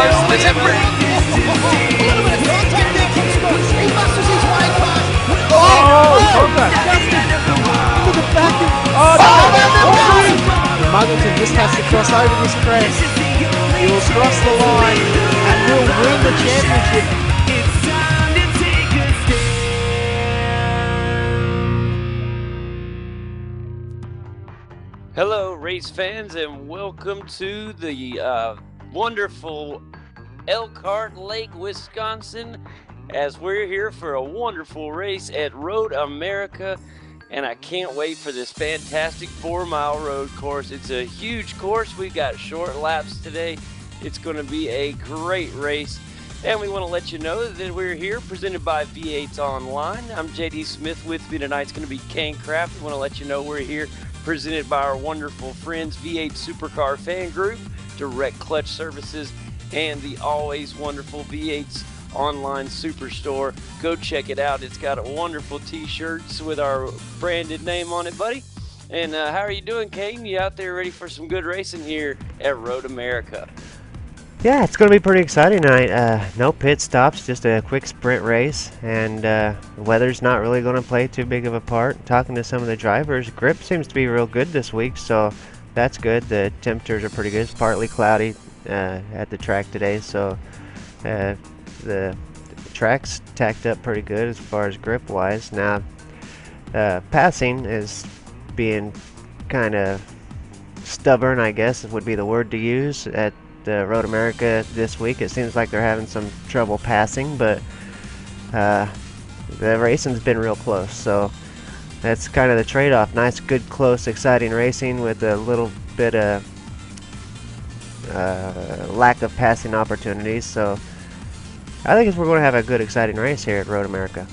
close to the temper. Muggleton just has to cross over this crest. He will cross the line and will win the championship. Hello, race fans, and welcome to the wonderful Elkhart Lake, Wisconsin, as we're here for a wonderful race at Road America. And I can't wait for this fantastic 4-mile road course. It's a huge course. We've got short laps today. It's going to be a great race. And we want to let you know that we're here presented by V8 Online. I'm JD Smith. With me tonight is going to be Kane Kraft. We want to let you know we're here presented by our wonderful friends, V8 Supercar Fan Group, Direct Clutch Services, and the always wonderful V8's online superstore. Go check it out. It's got wonderful t-shirts with our branded name on it, buddy. And how are you doing, Caden? You out there ready for some good racing here at Road America? Yeah, it's going to be pretty exciting tonight. No pit stops, just a quick sprint race, and the weather's not really going to play too big of a part. Talking to some of the drivers, grip seems to be real good this week, so that's good. The temperatures are pretty good. It's partly cloudy at the track today, so the track's tacked up pretty good as far as grip wise. Now passing is being kind of stubborn, I guess would be the word to use, at Road America this week. It seems like they're having some trouble passing, but the racing's been real close, so that's kind of the trade-off. Nice, good, close, exciting racing with a little bit of lack of passing opportunities, so I think we're going to have a good, exciting race here at Road America.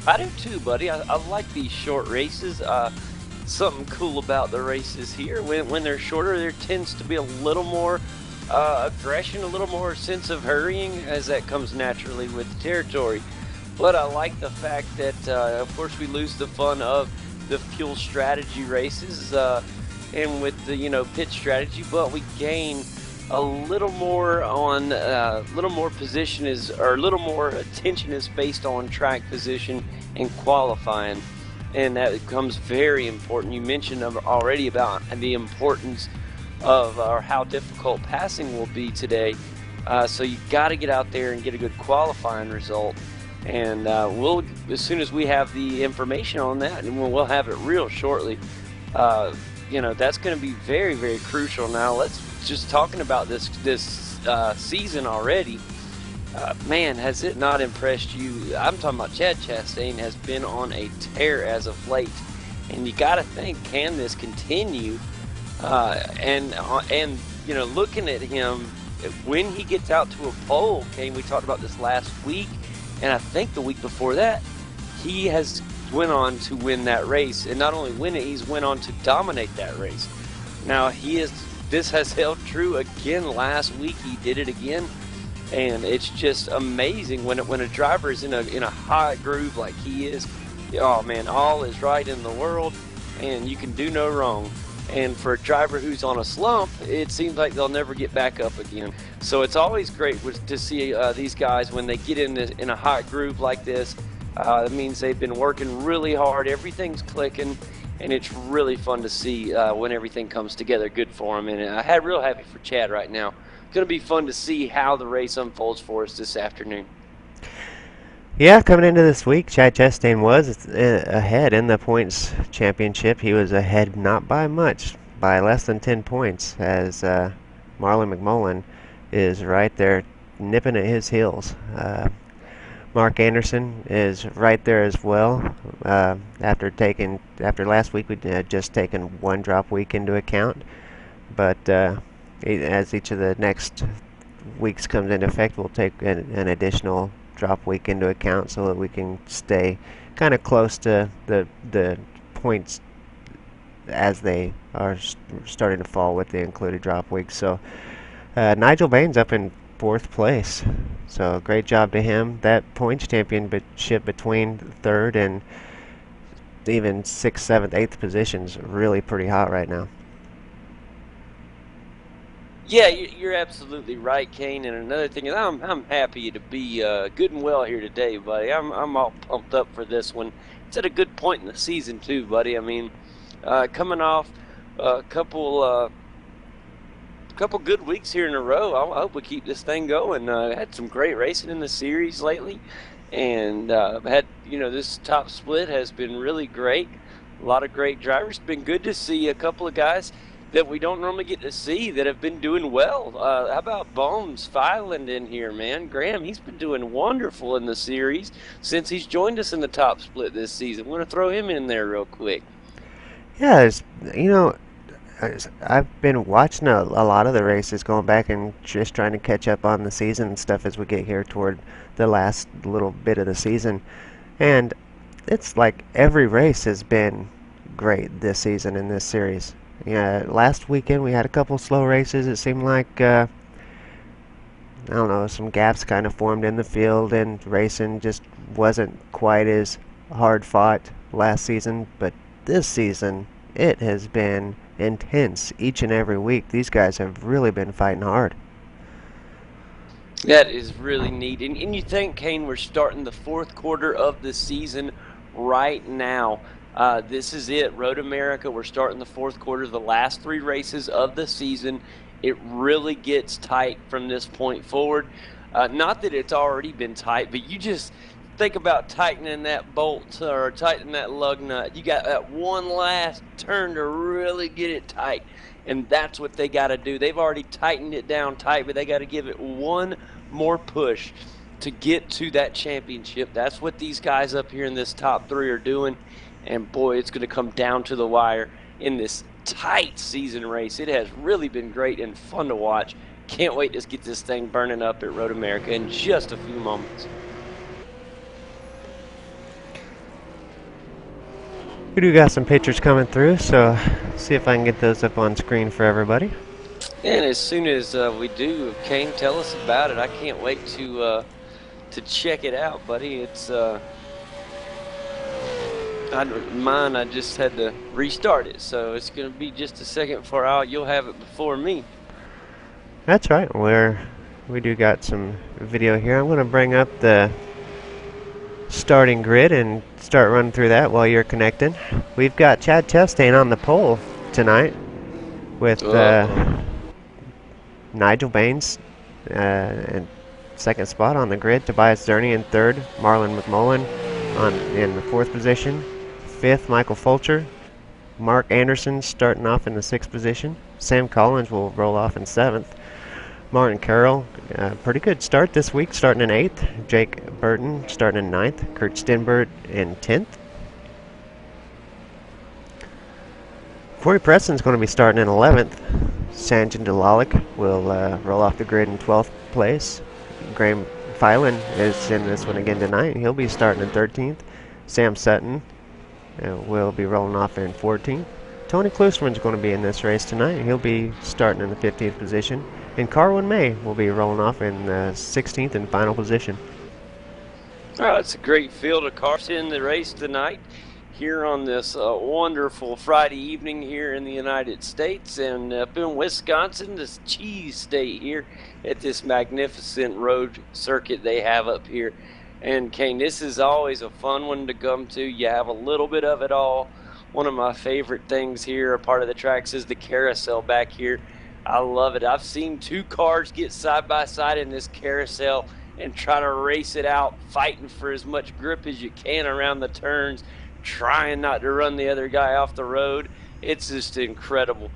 I do too, buddy. I like these short races. Something cool about the races here, when they're shorter, there tends to be a little more aggression, a little more sense of hurrying, as that comes naturally with the territory. But I like the fact that, of course, we lose the fun of the fuel strategy races and with the pit strategy, but we gain a little more on little more attention is based on track position and qualifying, and that becomes very important. You mentioned already about the importance of how difficult passing will be today, so you got to get out there and get a good qualifying result, and we'll, as soon as we have the information on that, and we'll have it real shortly, that's going to be very, very crucial. Now let's just talking about this season already. Man, has it not impressed you? I'm talking about Chad Chastain has been on a tear as of late, and you got to think, can this continue? And looking at him when he gets out to a pole, we talked about this last week, and I think the week before that, he has went on to win that race, and not only win it, he's went on to dominate that race. Now this has held true again last week. He did it again, and it's just amazing when a driver is in a hot groove like he is. Oh man, all is right in the world, and you can do no wrong. And for a driver who's on a slump, it seems like they'll never get back up again. So it's always great to see these guys when they get in a hot groove like this. It means they've been working really hard. Everything's clicking, and it's really fun to see when everything comes together good for them. And I'm real happy for Chad right now. It's going to be fun to see how the race unfolds for us this afternoon. Yeah, coming into this week, Chad Chastain was ahead in the points championship. He was ahead not by much, by less than 10 points, as Marlon McMullen is right there nipping at his heels. Mark Anderson is right there as well. After last week, we had just taken one drop week into account, but as each of the next weeks comes into effect, we'll take an additional drop week into account so that we can stay kind of close to the points as they are starting to fall with the included drop week. So Nigel Bain's up in 4th place, so great job to him. That points championship between 3rd and even 6th, 7th, 8th positions really pretty hot right now. Yeah, you're absolutely right, Kane. And another thing is, I'm happy to be good and well here today, buddy. I'm all pumped up for this one. It's at a good point in the season too, buddy. I mean, coming off a couple good weeks here in a row. I hope we keep this thing going. Had some great racing in the series lately, and had this top split has been really great. A lot of great drivers. It's been good to see a couple of guys that we don't normally get to see that have been doing well. How about Bones Filand in here, man? Graham, he's been doing wonderful in the series since he's joined us in the top split this season. We're going to throw him in there real quick. Yeah, I've been watching a lot of the races, going back and just trying to catch up on the season and stuff as we get here toward the last little bit of the season. And it's like every race has been great this season in this series. Yeah, last weekend we had a couple slow races. It seemed like, I don't know, some gaps kind of formed in the field, and racing just wasn't quite as hard fought last season. But this season, it has been intense each and every week. These guys have really been fighting hard. That is really neat. And you think, Kane, we're starting the fourth quarter of the season right now. This is it, Road America. We're starting the fourth quarter, the last three races of the season. It really gets tight from this point forward. Not that it's already been tight, but you just think about tightening that bolt or tightening that lug nut. You got that one last turn to really get it tight, and that's what they got to do. They've already tightened it down tight, but they got to give it one more push to get to that championship. That's what these guys up here in this top three are doing. And boy, it's going to come down to the wire in this tight season race. It has really been great and fun to watch. Can't wait to get this thing burning up at Road America in just a few moments. We do got some pictures coming through, so see if I can get those up on screen for everybody. And as soon as we do, Kane, tell us about it. I can't wait to check it out, buddy. It's mine, I just had to restart it, so it's going to be just a second before you'll have it before me. That's right. We do got some video here. I'm going to bring up the starting grid and start running through that while you're connecting. We've got Chad Chastain on the pole tonight with Nigel Baines in second spot on the grid, Tobias Zerny in third, Marlon McMullen in the fourth position, fifth Michael Fulcher, Mark Anderson starting off in the sixth position, Sam Collins will roll off in seventh, Martin Carroll, pretty good start this week, starting in eighth, Jake Burton starting in ninth, Kurt Stenberg in 10th. Corey Preston's going to be starting in 11th. Sanjin Dalalik will roll off the grid in 12th place. Graham Filan is in this one again tonight. He'll be starting in 13th. Sam Sutton will be rolling off in 14th. Tony Klusman's going to be in this race tonight. He'll be starting in the 15th position. And Carwin May will be rolling off in 16th and final position. Oh, it's a great field of cars in the race tonight here on this wonderful Friday evening here in the United States and up in Wisconsin, this cheese state here at this magnificent road circuit they have up here. And Kane, this is always a fun one to come to. You have a little bit of it all. One of my favorite things here, a part of the tracks, is the carousel back here. I love it. I've seen two cars get side by side in this carousel and try to race it out, fighting for as much grip as you can around the turns, trying not to run the other guy off the road. It's just incredible.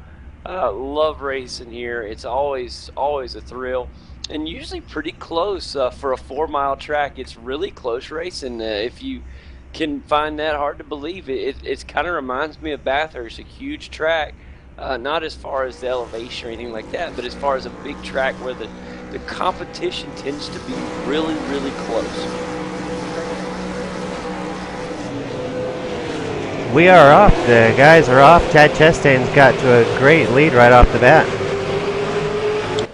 Love racing here. It's always a thrill, and usually pretty close for a 4-mile track. It's really close racing. If you can find that hard to believe, it kind of reminds me of Bathurst, a huge track. Not as far as the elevation or anything like that, but as far as a big track where the competition tends to be really, really close. We are off. The guys are off. Chad Chastain's got to a great lead right off the bat.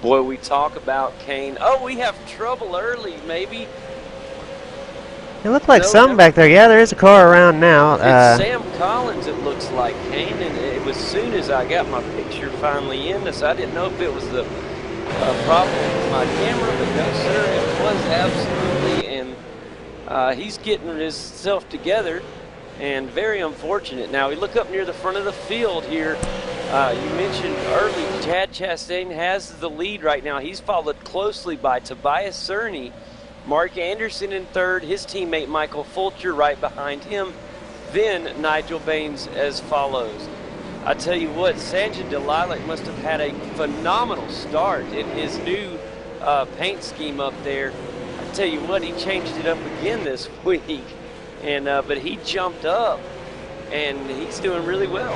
Boy, we talk about Kane. Oh, we have trouble early, maybe. It looked like something back there. Yeah, there is a car around now. It's Sam Collins, it looks like, Kane. And it was soon as I got my picture finally in, so I didn't know if it was the problem with my camera, but no, sir, it was absolutely, and he's getting himself together, and very unfortunate. Now, we look up near the front of the field here. You mentioned early, Chad Chastain has the lead right now. He's followed closely by Tobias Cerny, Mark Anderson in third, his teammate Michael Fulcher right behind him, then Nigel Baines as follows. I tell you what, Sanjay Delilac must have had a phenomenal start in his new paint scheme up there. I tell you what, he changed it up again this week, and but he jumped up, and he's doing really well.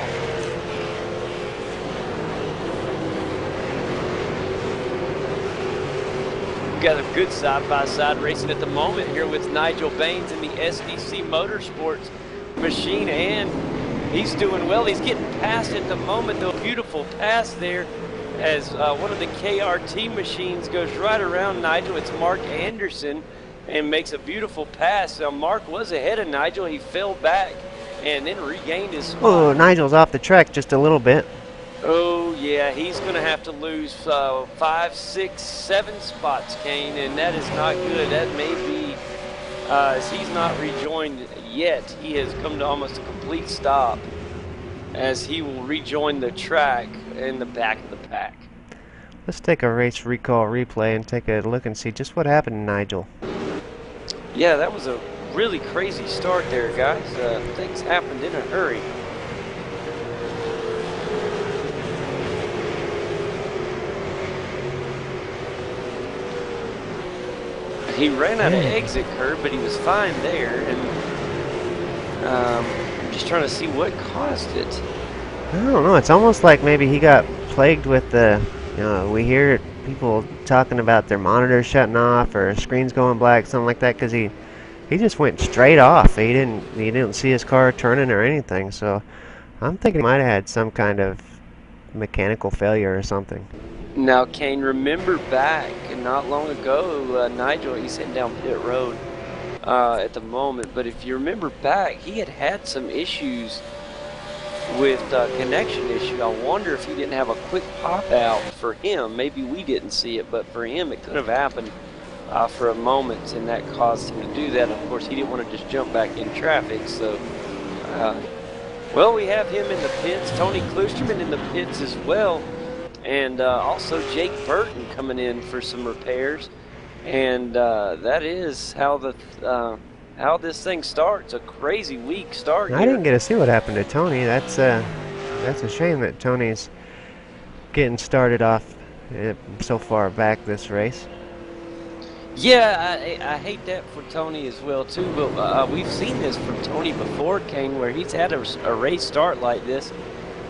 We've got a good side-by-side racing at the moment here with Nigel Baines in the SDC Motorsports machine, and he's doing well. He's getting past at the moment, though. Beautiful pass there as one of the KRT machines goes right around Nigel. It's Mark Anderson and makes a beautiful pass. Now, Mark was ahead of Nigel. He fell back and then regained his spot. Oh, Nigel's off the track just a little bit. Oh, yeah, he's going to have to lose 5, 6, 7 spots, Kane, and that is not good. That may be, as he's not rejoined yet, he has come to almost a complete stop as he will rejoin the track in the back of the pack. Let's take a race recall replay and take a look and see just what happened to Nigel. Yeah, that was a really crazy start there, guys. Things happened in a hurry. He ran out of exit curve, but he was fine there, and I'm just trying to see what caused it. I don't know. It's almost like maybe he got plagued with the, we hear people talking about their monitors shutting off or screens going black, something like that, because he just went straight off. He didn't see his car turning or anything. So I'm thinking he might have had some kind of mechanical failure or something. Now, Kane, remember back not long ago, Nigel, he's heading down pit road at the moment, but if you remember back, he had some issues with connection issue. I wonder if he didn't have a quick pop out for him. Maybe we didn't see it, but for him it could have happened for a moment, and that caused him to do that. Of course, he didn't want to just jump back in traffic, so well, we have him in the pits, Tony Klusterman in the pits as well, and also Jake Burton coming in for some repairs, and that is how this thing starts. A crazy week start. I didn't get to see what happened to Tony. That's a shame that Tony's getting started off so far back this race. Yeah, I hate that for Tony as well too, but we've seen this from Tony before, King, where he's had a race start like this,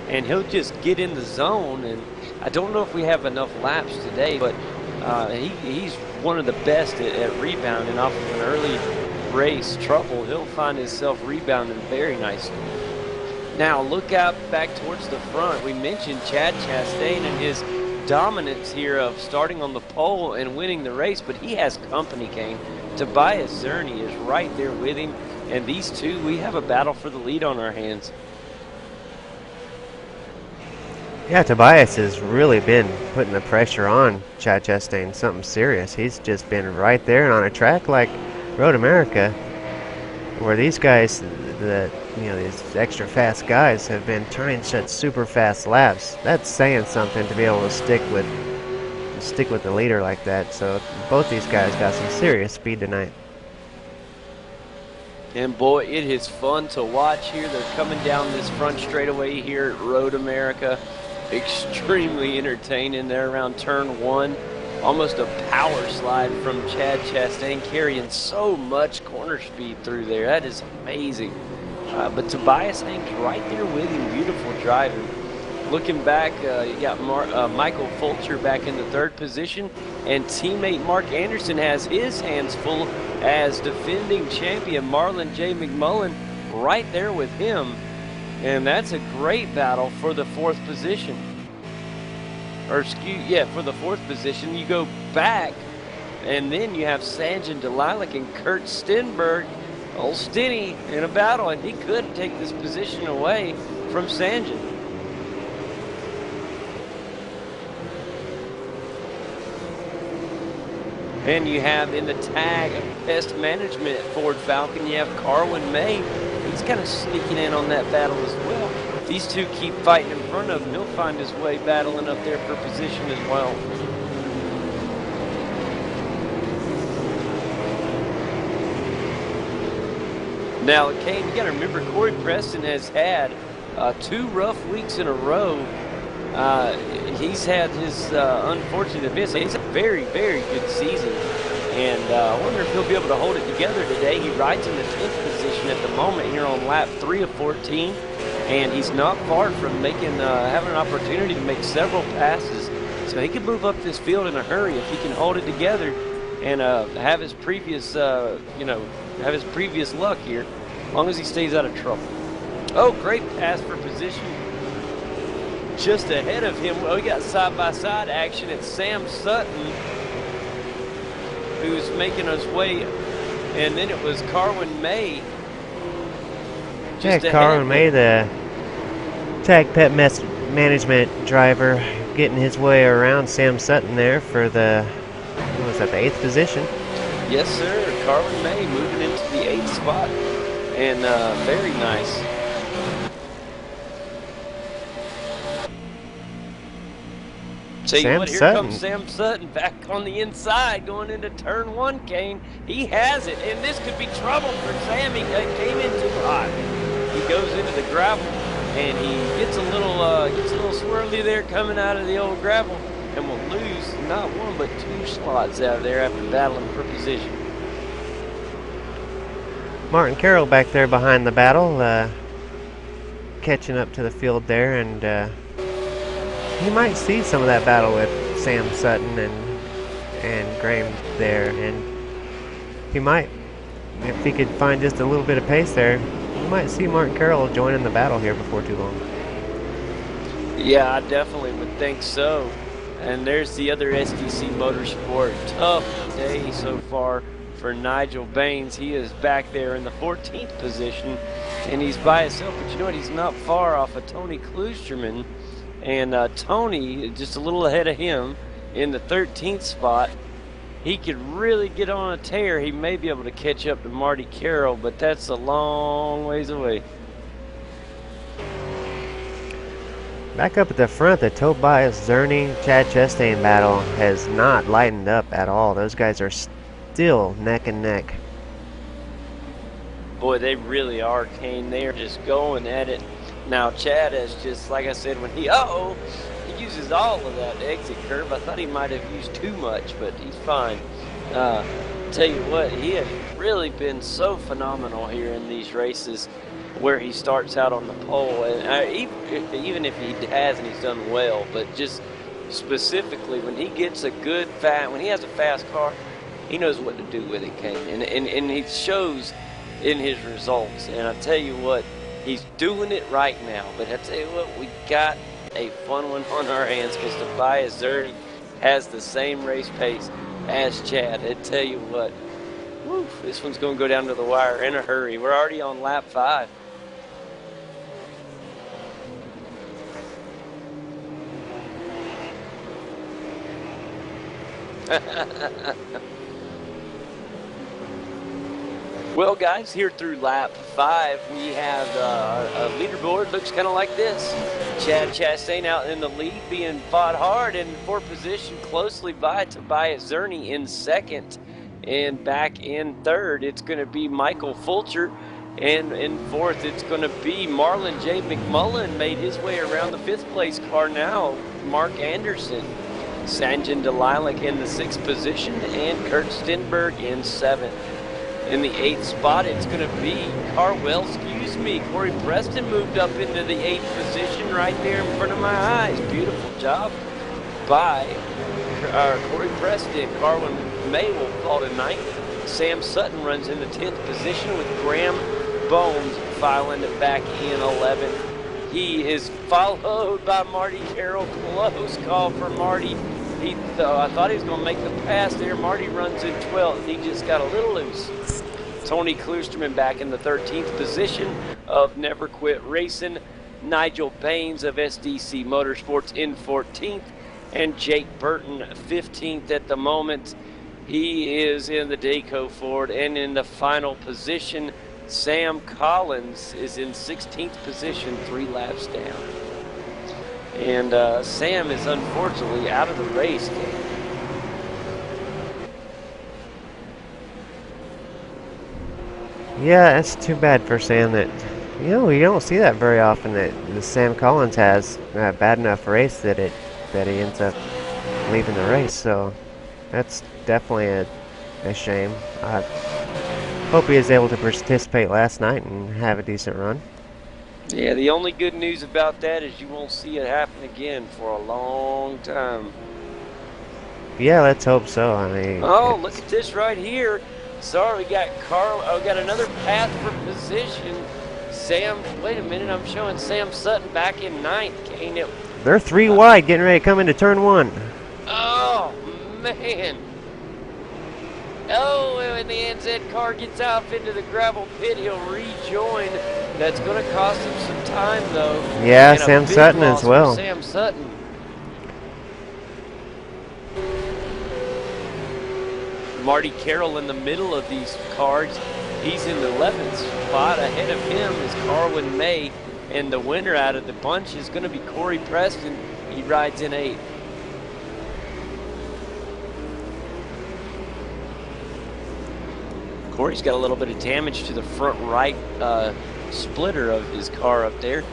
and he'll just get in the zone, and I don't know if we have enough laps today, but he's one of the best at rebounding off of an early race trouble. He'll find himself rebounding very nicely. Now look out back towards the front. We mentioned Chad Chastain and his dominance here of starting on the pole and winning the race, but he has company, Kane. Tobias Cerny is right there with him, and these two, we have a battle for the lead on our hands. Yeah, Tobias has really been putting the pressure on Chad Chastain, something serious. He's just been right there on a track like Road America, where these guys, these extra fast guys have been turning such super fast laps. That's saying something to be able to stick with the leader like that. So both these guys got some serious speed tonight. And boy, it is fun to watch here. They're coming down this front straightaway here at Road America. Extremely entertaining. They're around turn 1. Almost a power slide from Chad Chastain, carrying so much corner speed through there. That is amazing. But Tobias hangs right there with him. Beautiful driving. Looking back, you got Michael Fulcher back in the 3rd position, and teammate Mark Anderson has his hands full as defending champion Marlon J. McMullen right there with him. And that's a great battle for the 4th position. For the 4th position. You go back, and then you have Sanjay Delilac and Kurt Stenberg, old Stinny, in a battle, and he could take this position away from Sanjay. And you have in the tag Pest Management Ford Falcon, you have Carwin May. He's kind of sneaking in on that battle as well. If these two keep fighting in front of him, he'll find his way battling up there for position as well. Now, Kane, you got to remember, Corey Preston has had 2 rough weeks in a row. He's had his unfortunate events. He's a very, very good season. And I wonder if he'll be able to hold it together today. He rides in the 10th position at the moment here on lap 3 of 14. And he's not far from making having an opportunity to make several passes. So he could move up this field in a hurry if he can hold it together and have his previous, have his previous luck here, as long as he stays out of trouble. Oh, great pass for position. Just ahead of him, we got side-by-side action. It's Sam Sutton who's making his way, and then it was Carwin May. Yeah, Carwin May, the tag pet management driver, getting his way around Sam Sutton there for the, what was that, the 8th position? Yes, sir. Carwin May moving into the 8th spot, and very nice. Tell you what, here comes Sam Sutton back on the inside going into turn 1, Kane. He has it, and this could be trouble for Sam. He came in too hot. He goes into the gravel, and he gets a little swirly there coming out of the old gravel, and will lose not 1 but 2 slots out of there after battling for position. Martin Carroll back there behind the battle, catching up to the field there, and he might see some of that battle with Sam Sutton and Graham there, and he might, if he could find just a little bit of pace there, you might see Martin Carroll joining the battle here before too long. Yeah, I definitely would think so. And there's the other SDC Motorsport. Tough day so far for Nigel Baines. He is back there in the 14th position, and he's by himself. But you know what? He's not far off of Tony Klusterman. And Tony, just a little ahead of him in the 13th spot. He could really get on a tear. He may be able to catch up to Marty Carroll, but that's a long ways away. Back up at the front, the Tobias Zerny-Chad Chastain battle has not lightened up at all. Those guys are still neck and neck. Boy, they really are, Kane. They are just going at it. Now, Chad is just, like I said, when he uses all of that exit curve. I thought he might have used too much, but he's fine. Tell you what, he has really been so phenomenal here in these races where he starts out on the pole. And even if he has and he's done well, but just specifically when he gets a good, when he has a fast car, he knows what to do with it, Kane. And he shows in his results. And I tell you what, he's doing it right now, but I tell you what, we got a fun one on our hands because Tobias Zerny has the same race pace as Chad. I tell you what, whew, this one's going to go down to the wire in a hurry. We're already on lap 5. Well, guys, here through lap 5, we have a leaderboard. Looks kind of like this. Chad Chastain out in the lead, being fought hard in 4th position, closely by Tobias Zerny in 2nd. And back in 3rd, it's going to be Michael Fulcher. And in 4th, it's going to be Marlon J. McMullen, made his way around the 5th place car now. Mark Anderson. Sanjin Delilac in the 6th position, and Kurt Stenberg in 7th. In the 8th spot, it's going to be Corey Preston moved up into the 8th position right there in front of my eyes. Beautiful job by Corey Preston. Carwin May will fall to 9th. Sam Sutton runs in the 10th position with Graham Bones filing it back in 11th. He is followed by Marty Carroll. Close call for Marty. I thought he was going to make the pass there. Marty runs in 12th. He just got a little loose. Tony Klusterman back in the 13th position of Never Quit Racing. Nigel Baines of SDC Motorsports in 14th. And Jake Burton 15th at the moment. He is in the Dayco Ford, and in the final position, Sam Collins is in 16th position, 3 laps down. And Sam is unfortunately out of the race. Yeah, that's too bad for Sam. That you don't see that very often. That the Sam Collins has a bad enough race that he ends up leaving the race. So that's definitely a shame. I hope he was able to participate last night and have a decent run. Yeah, the only good news about that is you won't see it happen again for a long time. Yeah, let's hope so. I mean, look at this right here. Sorry, we got got another path for position. Sam, wait a minute, I'm showing Sam Sutton back in 9th. Ain't it? They're 3 wide, getting ready to come into turn 1. Oh man. Oh, when the NZ car gets out into the gravel pit, he'll rejoin. That's going to cost him some time, though. Yeah, and Sam Sutton as well. Sam Sutton. Marty Carroll in the middle of these cars. He's in the 11th spot. Ahead of him is Carwin May, and the winner out of the bunch is going to be Corey Preston. He rides in 8th. Corey's got a little bit of damage to the front right splitter of his car up there,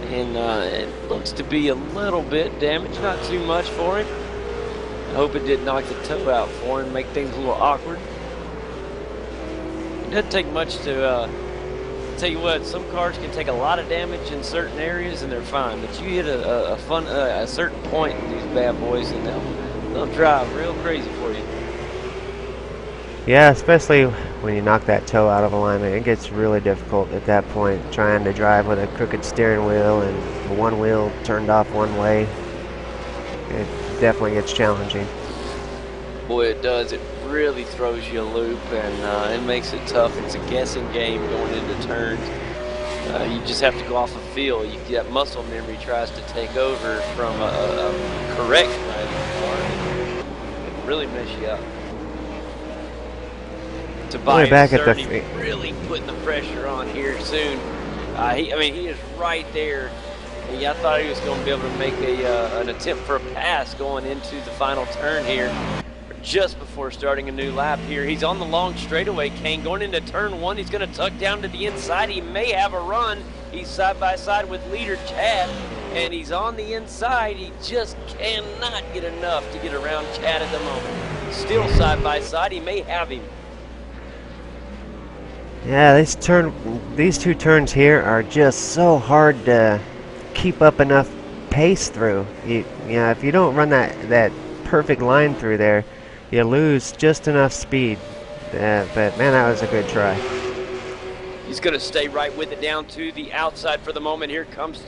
and it looks to be a little bit damaged, not too much for him. I hope it didn't knock the toe out for him, make things a little awkward. It doesn't take much to tell you what, some cars can take a lot of damage in certain areas and they're fine, but you hit a certain point in these bad boys and they'll drive real crazy for you. Yeah, especially when you knock that toe out of alignment. It gets really difficult at that point, trying to drive with a crooked steering wheel and one wheel turned off one way. It definitely gets challenging. Boy, it does. It really throws you a loop, and it makes it tough. It's a guessing game going into turns. You just have to go off a feel. That muscle memory tries to take over from a correct driving car. It really mess you up. Tobias really putting the pressure on here soon. He is right there. I thought he was going to be able to make an attempt for a pass going into the final turn here, just before starting a new lap here. He's on the long straightaway, Kane, going into turn 1. He's going to tuck down to the inside. He may have a run. He's side by side with leader Chad, and he's on the inside. He just cannot get enough to get around Chad at the moment. Still side by side. He may have him. Yeah, these two turns here are just so hard to keep up enough pace through. You know, if you don't run that perfect line through there, you lose just enough speed. But man, that was a good try. He's going to stay right with it down to the outside for the moment. Here comes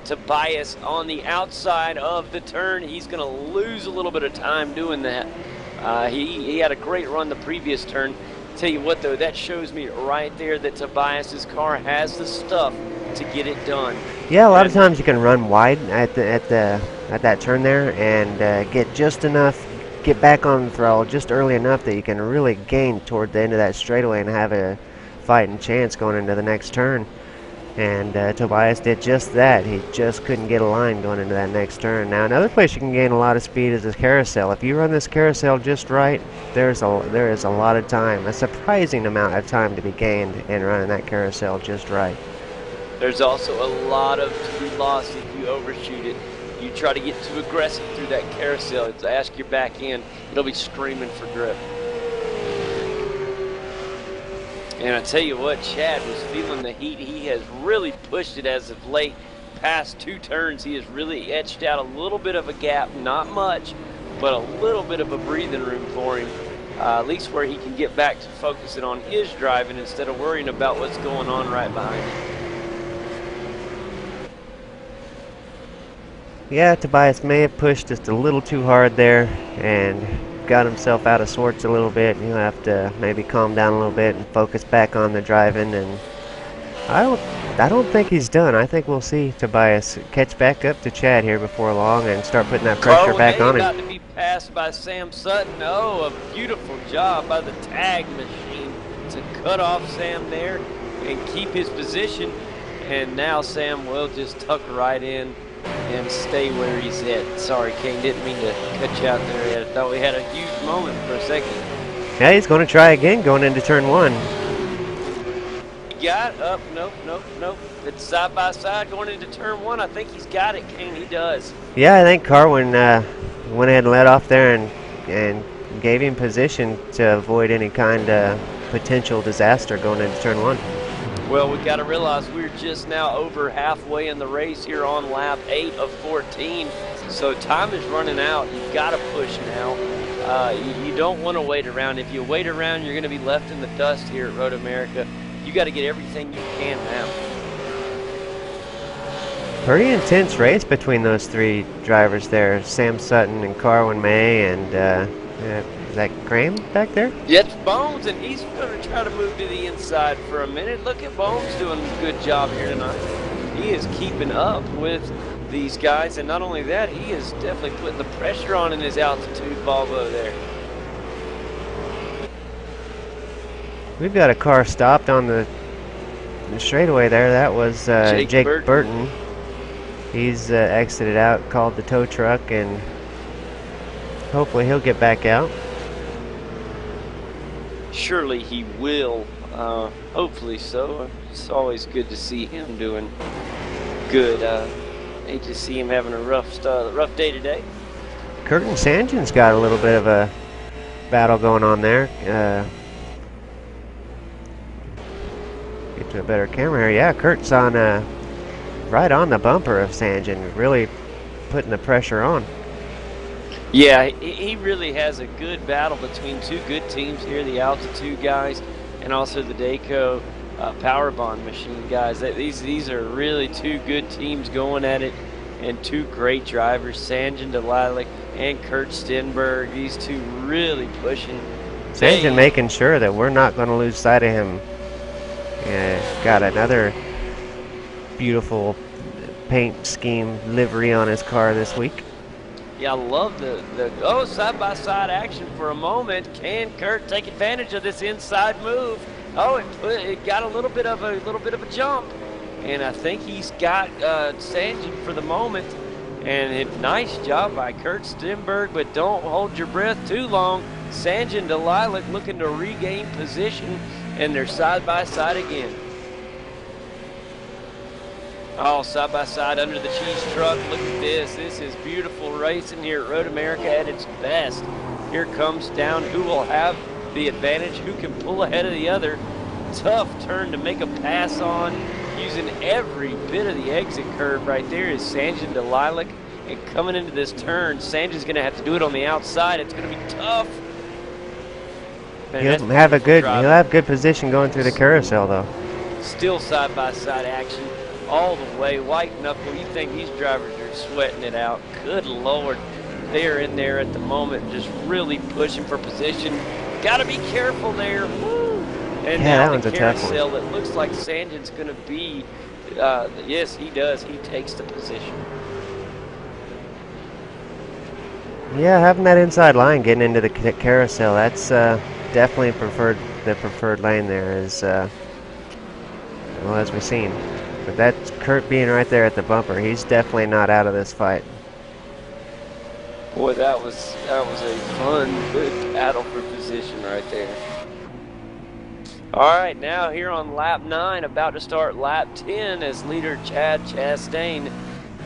Tobias on the outside of the turn. He's going to lose a little bit of time doing that. He had a great run the previous turn. Tell you what, though, that shows me right there that Tobias's car has the stuff to get it done. Yeah, a lot of times you can run wide at that turn there and get just enough, get back on the throttle just early enough that you can really gain toward the end of that straightaway and have a fighting chance going into the next turn. And Tobias did just that. He just couldn't get a line going into that next turn. Now, another place you can gain a lot of speed is this carousel. If you run this carousel just right, there is a lot of time, a surprising amount of time to be gained in running that carousel just right. There's also a lot of to be lost if you overshoot it. You try to get too aggressive through that carousel, it's ask your back end, it'll be screaming for grip. And I tell you what, Chad was feeling the heat. He has really pushed it as of late. Past 2 turns, he has really etched out a little bit of a gap, not much, but a little bit of a breathing room for him. At least where he can get back to focusing on his driving instead of worrying about what's going on right behind him. Yeah, Tobias may have pushed just a little too hard there and got himself out of sorts a little bit. He'll have to maybe calm down a little bit and focus back on the driving. And I don't think he's done. I think we'll see Tobias catch back up to Chad here before long and start putting that pressure back on him. About to be pass by Sam Sutton. Oh, a beautiful job by the tag machine to cut off Sam there and keep his position. And now Sam will just tuck right in and stay where he's at. Sorry, Kane, didn't mean to cut you out there. I thought we had a huge moment for a second. Yeah, he's going to try again going into turn 1. Got up. Nope. It's side by side going into turn 1. I think he's got it, Kane. He does. Yeah, I think Carwin went ahead and let off there and gave him position to avoid any kind of potential disaster going into turn 1. Well, we got to realize we're just now over halfway in the race here on lap 8 of 14. So time is running out. You've got to push now. You don't want to wait around. If you wait around, you're going to be left in the dust here at Road America. You got to get everything you can now. Pretty intense race between those 3 drivers there. Sam Sutton and Carwin May and is that Graham back there? Yeah, it's Bones, and he's going to try to move to the inside for a minute. Look at Bones doing a good job here tonight. He is keeping up with these guys, and not only that, he is definitely putting the pressure on in his altitude Volvo there. We've got a car stopped on the straightaway there. That was Jake Burton. He's exited out, called the tow truck, and hopefully he'll get back out. Surely he will. Hopefully so. It's always good to see him doing good. Hate to see him having a rough day today. Curtin Sanjan's got a little bit of a battle going on there. Get to a better camera here. Yeah, Kurt's on right on the bumper of Sanjan, really putting the pressure on. Yeah, he really has a good battle between 2 good teams here, the Altitude guys and also the Dayco Power Bond Machine guys. These are really 2 good teams going at it, and 2 great drivers, Sanjan Delilah and Kurt Stenberg. These 2 really pushing. Sanjan making sure that we're not going to lose sight of him. Yeah, got another beautiful paint scheme livery on his car this week. Yeah, I love the side-by-side action for a moment. Can Kurt take advantage of this inside move? Oh, it got a little bit of a jump, and I think he's got Sanjan for the moment. And nice job by Kurt Stenberg, but don't hold your breath too long. Sanjan Delilah looking to regain position, and they're side-by-side again. Oh, side-by-side under the cheese truck. Look at this. This is beautiful racing here at Road America at its best. Here comes down who will have the advantage, who can pull ahead of the other. Tough turn to make a pass on, using every bit of the exit curve right there is Sanjan Delilah. And coming into this turn, Sanjan's going to have to do it on the outside. It's going to be tough. He'll have good position going through the carousel, though. Still side-by-side action all the way. White knuckle. You think these drivers are sweating it out. Good Lord. They're in there at the moment, just really pushing for position. Got to be careful there. Woo! And yeah, now that the one's a tough carousel, one. it looks like Sanjan's going to be, yes, he does. He takes the position. Yeah, having that inside line getting into the carousel, that's definitely the preferred lane there is, well, as we've seen. But that's Kurt being right there at the bumper. He's definitely not out of this fight. Boy, that was a fun, good battle for position right there. All right, now here on lap 9, about to start lap 10, as leader Chad Chastain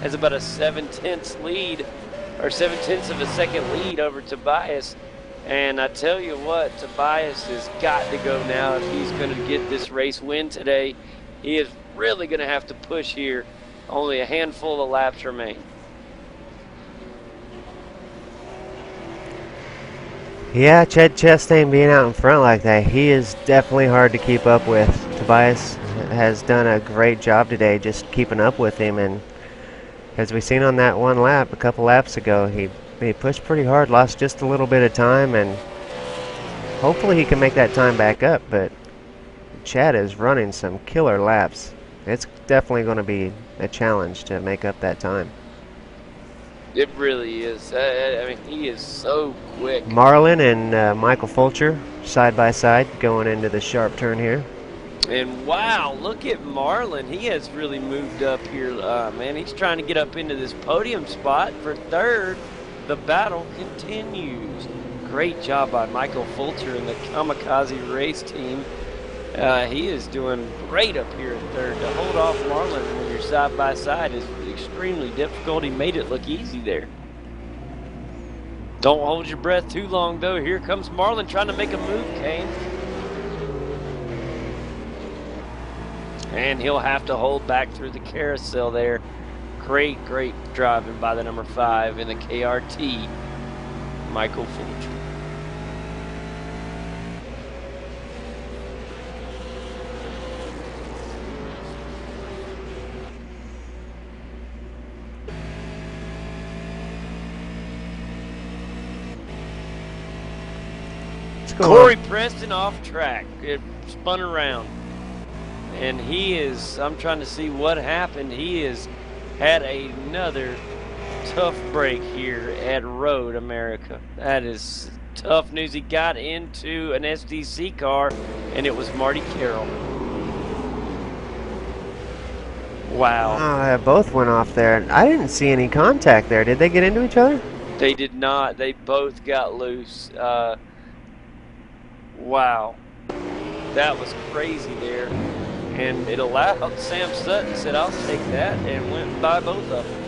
has about a 7/10 lead, or 7/10 of a second lead over Tobias. And I tell you what, Tobias has got to go now if he's going to get this race win today. He is really going to have to push here. Only a handful of laps remain. Yeah, Chad Chastain being out in front like that, he is definitely hard to keep up with. Tobias has done a great job today just keeping up with him, and as we seen on that one lap a couple laps ago, he pushed pretty hard, lost just a little bit of time, and hopefully he can make that time back up. But Chad is running some killer laps. It's definitely going to be a challenge to make up that time. It really is. I mean, he is so quick. Marlin and Michael Fulcher side by side going into the sharp turn here. And wow, look at Marlin. He has really moved up here, man. He's trying to get up into this podium spot for third. The battle continues. Great job by Michael Fulcher and the Kamikaze race team. He is doing great up here at third. To hold off Marlin when you're side by side is extremely difficult. He made it look easy there. Don't hold your breath too long, though. Here comes Marlin trying to make a move, Kane. And he'll have to hold back through the carousel there. Great driving by the number 5 in the KRT, Michael Fulcher. Corey Preston off track. It spun around. And he is, I'm trying to see what happened. He has had another tough break here at Road America. That is tough news. He got into an SDC car, and it was Marty Carroll. Wow. Oh, they both went off there. I didn't see any contact there. Did they get into each other? They did not. They both got loose. Wow. That was crazy there. And it allowed Sam Sutton said, I'll take that, and went by both of them.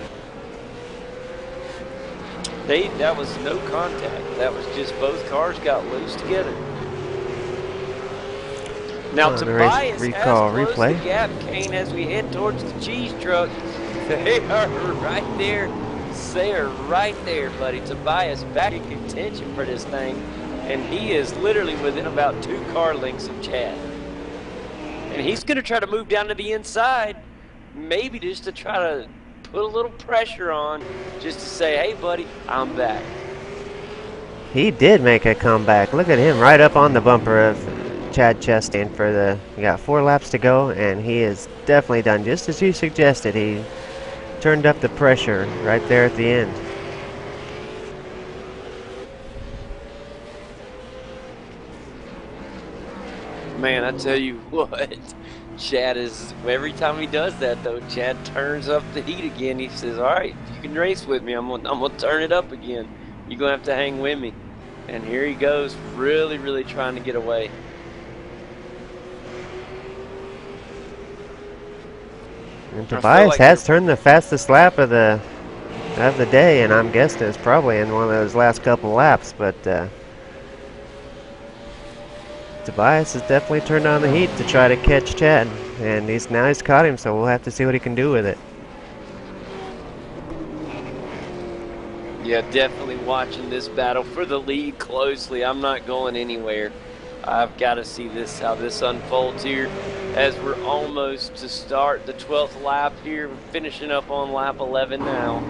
That was no contact. That was just both cars got loose together. Now Tobias has closed the gap, Kane, as we head towards the cheese truck. They are right there. They are right there, buddy. Tobias back in contention for this thing. And he is literally within about 2 car lengths of Chad. And he's going to try to move down to the inside, maybe just to try to put a little pressure on, just to say, hey, buddy, I'm back. He did make a comeback. Look at him right up on the bumper of Chad Chastain for the, we got 4 laps to go, and he is definitely done. Just as you suggested, he turned up the pressure right there at the end. Man, I tell you what, Chad is, every time he does that, though, Chad turns up the heat again. He says, all right, you can race with me. I'm gonna turn it up again. You're going to have to hang with me. And here he goes, really trying to get away. And Tobias like has turned the fastest lap of the day, and I'm guessing it's probably in one of those last couple laps, but Tobias has definitely turned on the heat to try to catch Chad, and he's caught him, so we'll have to see what he can do with it. Yeah, definitely watching this battle for the lead closely. I'm not going anywhere. I've got to see this, how this unfolds here, as we're almost to start the 12th lap here, finishing up on lap 11 now.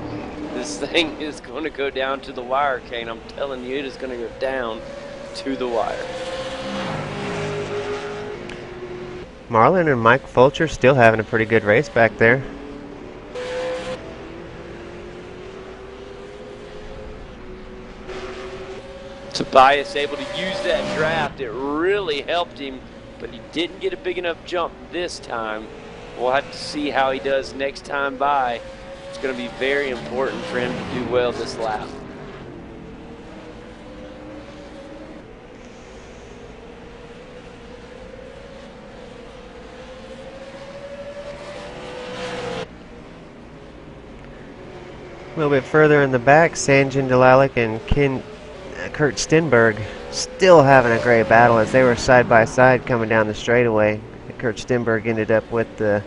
This thing is going to go down to the wire, Kane. I'm telling you, it is going to go down to the wire. Marlin and Mike Fulcher still having a pretty good race back there. Tobias able to use that draft. It really helped him, but he didn't get a big enough jump this time. We'll have to see how he does next time by. It's going to be very important for him to do well this lap. A little bit further in the back, Sanjin Delilik and Kurt Stenberg still having a great battle as they were side by side coming down the straightaway. Kurt Stenberg ended up with the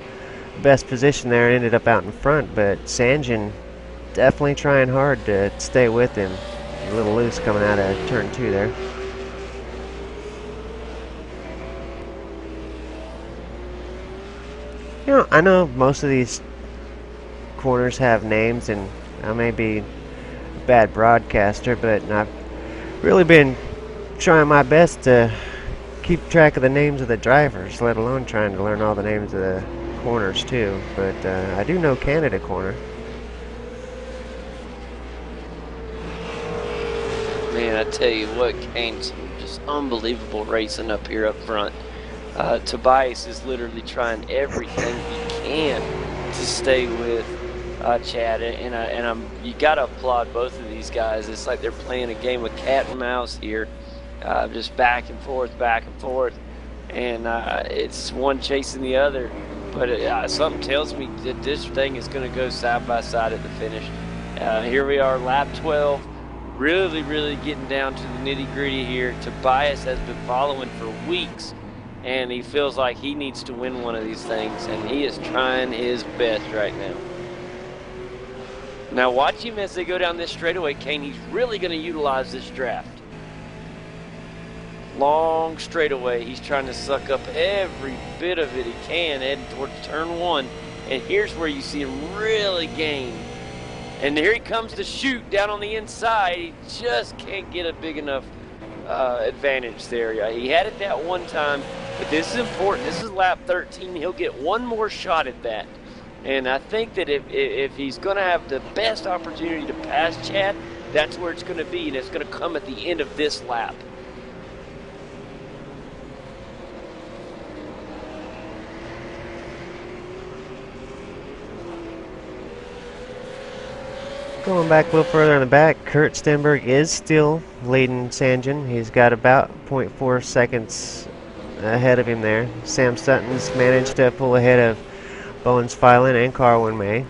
best position there and ended up out in front, but Sanjin definitely trying hard to stay with him. A little loose coming out of turn 2 there. You know, I know most of these corners have names, and I may be a bad broadcaster, but I've really been trying my best to keep track of the names of the drivers, let alone trying to learn all the names of the corners too. But I do know Canada corner. Man, I tell you what, Kane, some just unbelievable racing up here up front. Tobias is literally trying everything he can to stay with Chad, and you gotta applaud both of these guys. It's like they're playing a game of cat and mouse here, just back and forth, and it's one chasing the other. But something tells me that this thing is going to go side by side at the finish. Here we are, lap 12. Really getting down to the nitty-gritty here. Tobias has been following for weeks, and he feels like he needs to win one of these things, and he is trying his best right now. Now watch him as they go down this straightaway, Kane. He's really going to utilize this draft. Long straightaway. He's trying to suck up every bit of it he can heading towards turn 1. And here's where you see him really gain. And here he comes to shoot down on the inside. He just can't get a big enough advantage there. He had it that one time, but this is important. This is lap 13. He'll get one more shot at that. And I think that if he's going to have the best opportunity to pass Chad, that's where it's going to be, and it's going to come at the end of this lap. Going back a little further in the back, Kurt Stenberg is still leading Sanjin. He's got about 0.4 seconds ahead of him there. Sam Sutton's managed to pull ahead of Bowens Filan and Carwin May.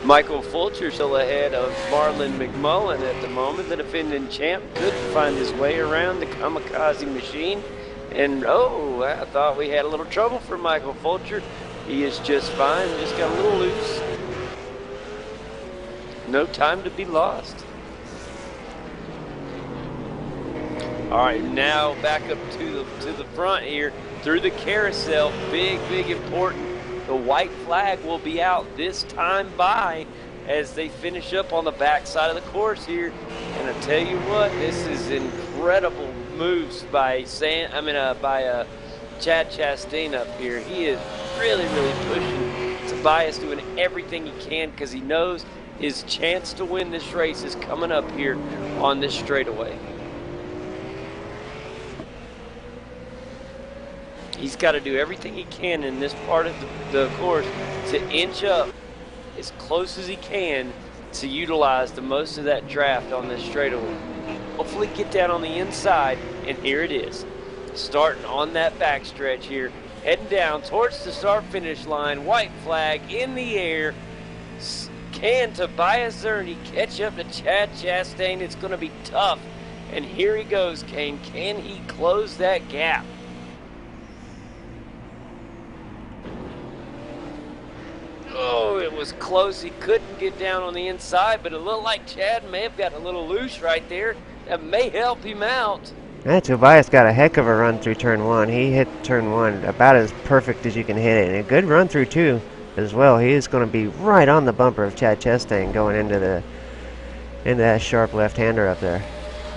Michael Fulcher's still ahead of Marlon McMullen at the moment. The defending champ couldn't find his way around the kamikaze machine. And I thought we had a little trouble for Michael Fulcher. He is just fine, just got a little loose. No time to be lost. All right, now back up to the front here through the carousel. Big important. The white flag will be out this time as they finish up on the back side of the course here. And I tell you what, this is incredible moves by Chad Chastain up here. He is really pushing. Tobias doing everything he can because he knows his chance to win this race is coming up here on this straightaway. He's got to do everything he can in this part of the course to inch up as close as he can to utilize the most of that draft on this straightaway. Hopefully get down on the inside, and here it is. Starting on that backstretch here, heading down towards the start-finish line. White flag in the air. Can Tobias Zerny catch up to Chad Chastain? It's going to be tough. And here he goes, Kane. Can he close that gap? Oh, it was close. He couldn't get down on the inside, but it looked like Chad may have gotten a little loose right there. That may help him out. Yeah, Tobias got a heck of a run through turn 1. He hit turn 1 about as perfect as you can hit it. And a good run through 2 as well. He is going to be right on the bumper of Chad Chastain going into that sharp left-hander up there.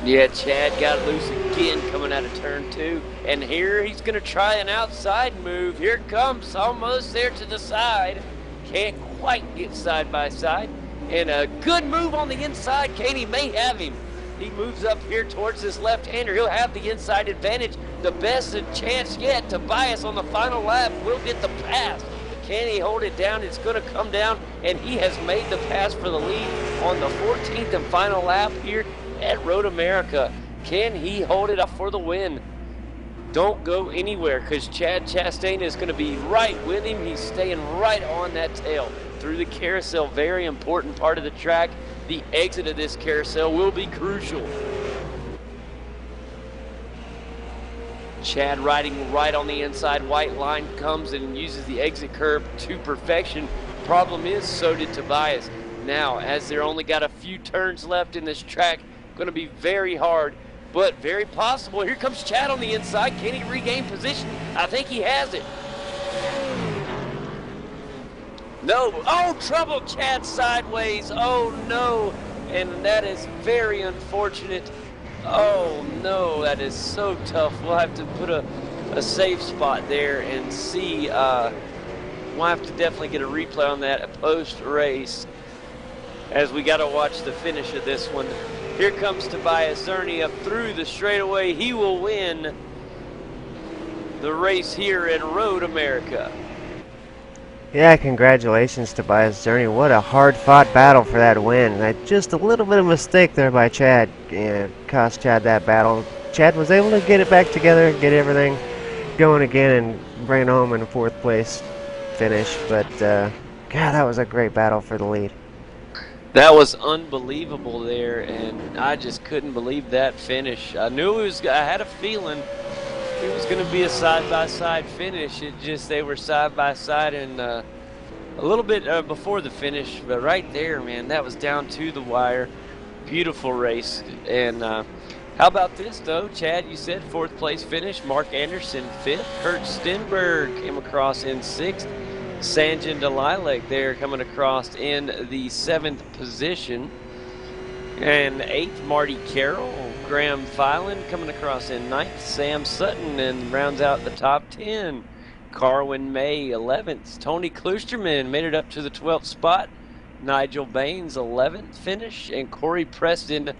Yeah, Chad got loose again coming out of turn 2. And here he's going to try an outside move. Here it comes, almost there to the side. Can't quite get side by side. And a good move on the inside. Katie may have him. He moves up here towards this left-hander. He'll have the inside advantage. The best chance yet. Tobias on the final lap will get the pass. Can he hold it down? It's going to come down, and he has made the pass for the lead on the 14th and final lap here at Road America. Can he hold it up for the win? Don't go anywhere because Chad Chastain is going to be right with him. He's staying right on that tail through the carousel. Very important part of the track. The exit of this carousel will be crucial. Chad riding right on the inside. White line comes and uses the exit curve to perfection. Problem is, so did Tobias. Now, as they're only got a few turns left in this track, going to be very hard, but very possible. Here comes Chad on the inside. Can he regain position? I think he has it. No. Oh, trouble. Chad sideways. Oh, no. And that is very unfortunate. Oh, no. That is so tough. We'll have to put a safe spot there and see. We'll have to definitely get a replay on that post-race. as we got to watch the finish of this one. Here comes Tobias Zerny up through the straightaway. He will win the race here in Road America. Yeah, congratulations, Tobias Zerny. What a hard-fought battle for that win. Just a little bit of mistake there by Chad cost Chad that battle. Chad was able to get it back together, get everything going again, and bring it home in a 4th place finish. But, God, that was a great battle for the lead. That was unbelievable there, and I just couldn't believe that finish. I knew it was, I had a feeling it was going to be a side-by-side finish. It just, they were side-by-side and a little bit before the finish, but right there, man, that was down to the wire. Beautiful race. And how about this, though? Chad, you said 4th place finish. Mark Anderson 5th. Kurt Stenberg came across in 6th. Sanjin Delilac there coming across in the 7th position. And 8th, Marty Carroll. Graham Filan coming across in 9th. Sam Sutton and rounds out the top 10. Carwin May 11th. Tony Klusterman made it up to the 12th spot. Nigel Baines 11th finish. And Corey Preston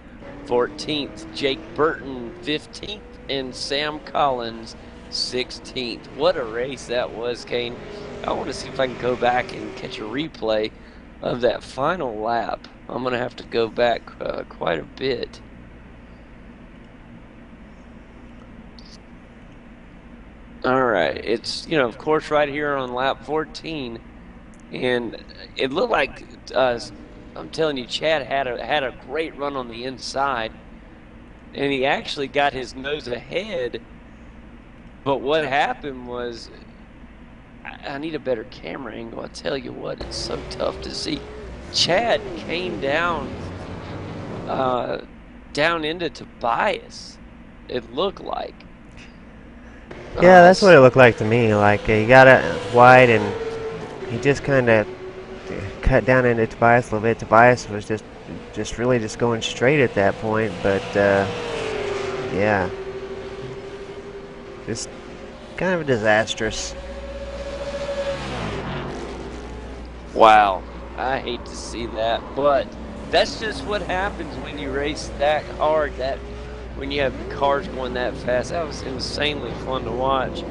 14th. Jake Burton 15th. And Sam Collins 16th. What a race that was, Kane. I want to see if I can go back and catch a replay of that final lap. I'm going to have to go back quite a bit. Alright, it's, you know, of course right here on lap 14. And it looked like, I'm telling you, Chad had a great run on the inside. And he actually got his nose ahead. But what happened was, I need a better camera angle. I tell you what, it's so tough to see. Chad came down into Tobias, it looked like. Yeah, that's what it looked like to me. Like, he got it wide and he just kind of cut down into Tobias a little bit. Tobias was just really just going straight at that point, but yeah, just kind of disastrous. Wow, I hate to see that, but that's just what happens when you race that hard, when you have cars going that fast. That was insanely fun to watch.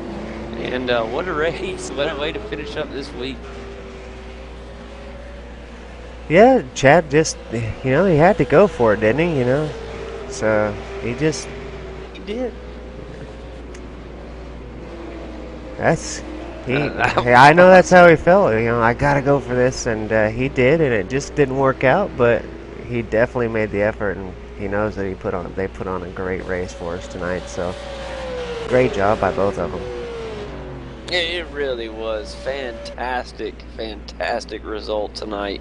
And what a race, what a way to finish up this week. Yeah, Chad just, you know, he had to go for it, didn't he, you know? So, he did. I know that's how he felt. You know, I gotta go for this, and he did, and it just didn't work out. But he definitely made the effort, and he knows that they put on a great race for us tonight. So great job by both of them. It really was fantastic result tonight.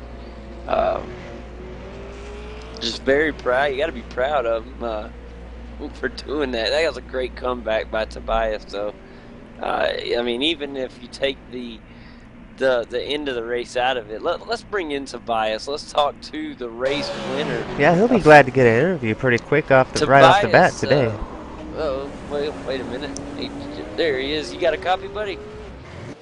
Just very proud. You got to be proud of him for doing that. That was a great comeback by Tobias, though. I mean, even if you take the end of the race out of it, let's bring in Tobias. Let's talk to the race winner. Yeah, he'll be glad to get an interview pretty quick right off the bat today. Wait a minute. There he is. You got a copy, buddy?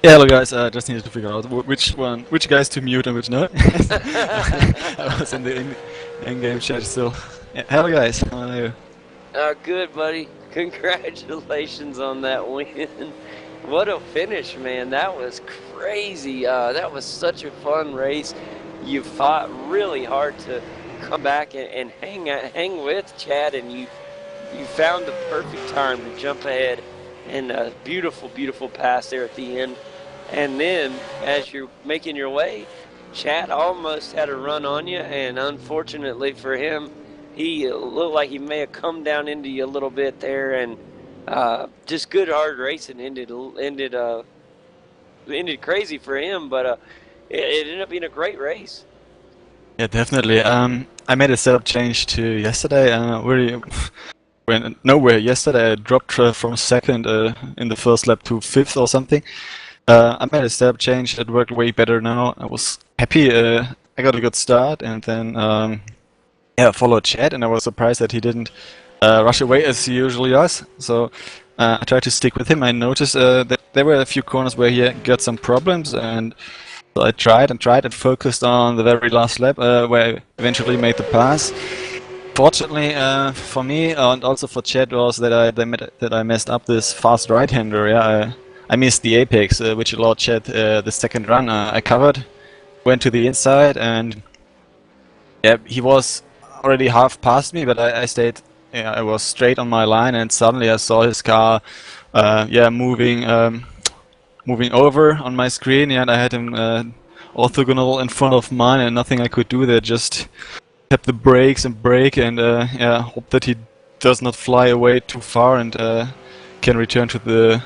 Yeah, hello guys. I just needed to figure out which guys to mute and which not. I was in the in-game chat still. Yeah, hello guys. How are you? Good, buddy. Congratulations on that win. What a finish, man. That was crazy. That was such a fun race. You fought really hard to come back and hang with Chad, and you found the perfect time to jump ahead, and a beautiful, beautiful pass there at the end. And then, as you're making your way, Chad almost had a run on you, and unfortunately for him, he looked like he may have come down into you a little bit there, and just good hard racing ended crazy for him, but it ended up being a great race. Yeah, definitely. I made a setup change to yesterday. Really went nowhere yesterday. I dropped from second in the first lap to fifth or something. I made a setup change. It worked way better now. I was happy. I got a good start, and then yeah, followed Chad, and I was surprised that he didn't rush away as he usually does. So I tried to stick with him. I noticed that there were a few corners where he got some problems, and So I tried and focused on the very last lap, where I eventually made the pass. Fortunately for me and also for Chad was that I messed up this fast right-hander. Yeah, I missed the apex, which allowed Chad the second run. I covered, went to the inside, and yeah, he was already half past me, but I stayed. Yeah, I was straight on my line, and suddenly I saw his car, moving over on my screen. Yeah, and I had him orthogonal in front of mine, and nothing I could do there. Just tap the brakes and brake, and yeah, hope that he does not fly away too far and can return to the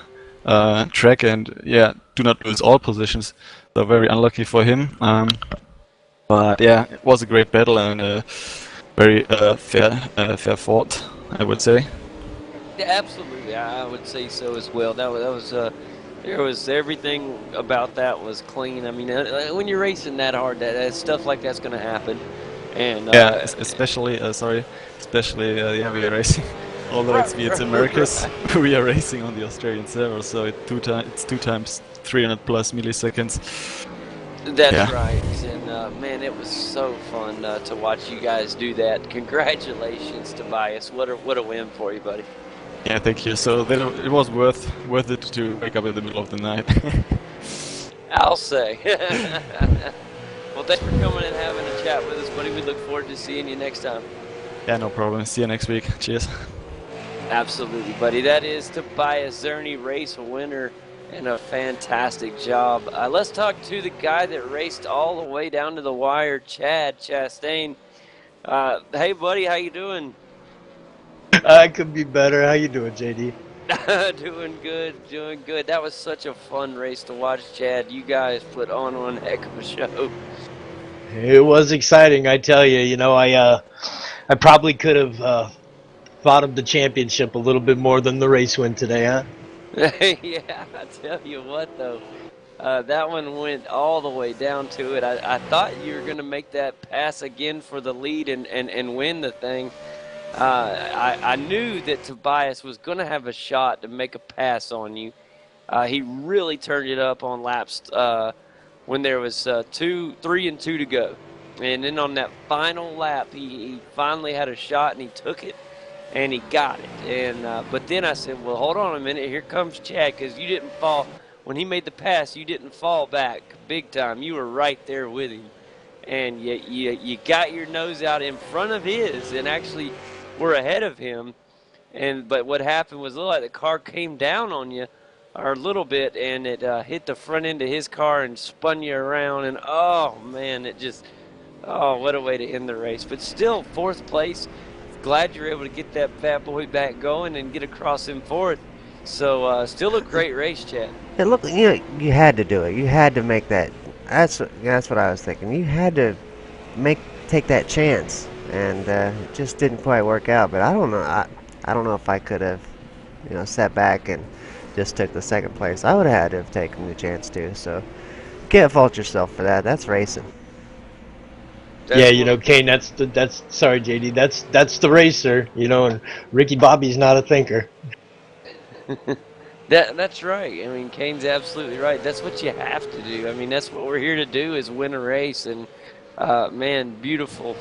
track and yeah, do not lose all positions. So very unlucky for him. But yeah, it was a great battle and very fair fought, I would say. Yeah, absolutely, I would say so as well. That was there was everything about that was clean. I mean, when you're racing that hard, that stuff like that's going to happen. And yeah, especially yeah, we are racing. Although it's Americas, right. we are racing on the Australian server, so it's two times 300 plus milliseconds. That's right, and man, it was so fun to watch you guys do that. Congratulations, Tobias! What a win for you, buddy. Yeah, thank you. So it was worth it to wake up in the middle of the night. I'll say. Well, thanks for coming and having a chat with us, buddy. We look forward to seeing you next time. Yeah, no problem. See you next week. Cheers. Absolutely, buddy. That is Tobias Zerny, race winner, and a fantastic job. Let's talk to the guy that raced all the way down to the wire, Chad Chastain. Hey, buddy, how you doing? I could be better. How you doing, JD? Doing good. That was such a fun race to watch, Chad. You guys put on one heck of a show. It was exciting, I tell you. You know, I probably could have thought of the championship a little bit more than the race win today, huh? Yeah, I tell you what, though. That one went all the way down to it. I thought you were going to make that pass again for the lead and win the thing. I knew that Tobias was going to have a shot to make a pass on you. He really turned it up on laps when there was 3 and 2 to go. And then on that final lap, he finally had a shot, and he took it, and he got it. And but then I said, well, hold on a minute. Here comes Chad, because you didn't fall. When he made the pass, you didn't fall back big time. You were right there with him. And you got your nose out in front of his and actually were ahead of him. But what happened was, it looked like the car came down on you a little bit, and it hit the front end of his car and spun you around. And, oh, man, what a way to end the race. But still, 4th place. Glad you're able to get that fat boy back going and get across in 4th. So, still a great race, Chad. It looked, you had to do it. You had to make that. That's what I was thinking. You had to take that chance, and it just didn't quite work out. But I don't know. I don't know if I could have, sat back and just took the 2nd place. I would have had to have taken the chance too. So, you can't fault yourself for that. That's racing. Kane, sorry, JD, that's the racer, and Ricky Bobby's not a thinker. That's right. I mean, Kane's absolutely right. That's what you have to do. I mean, that's what we're here to do, is win a race. And man, beautiful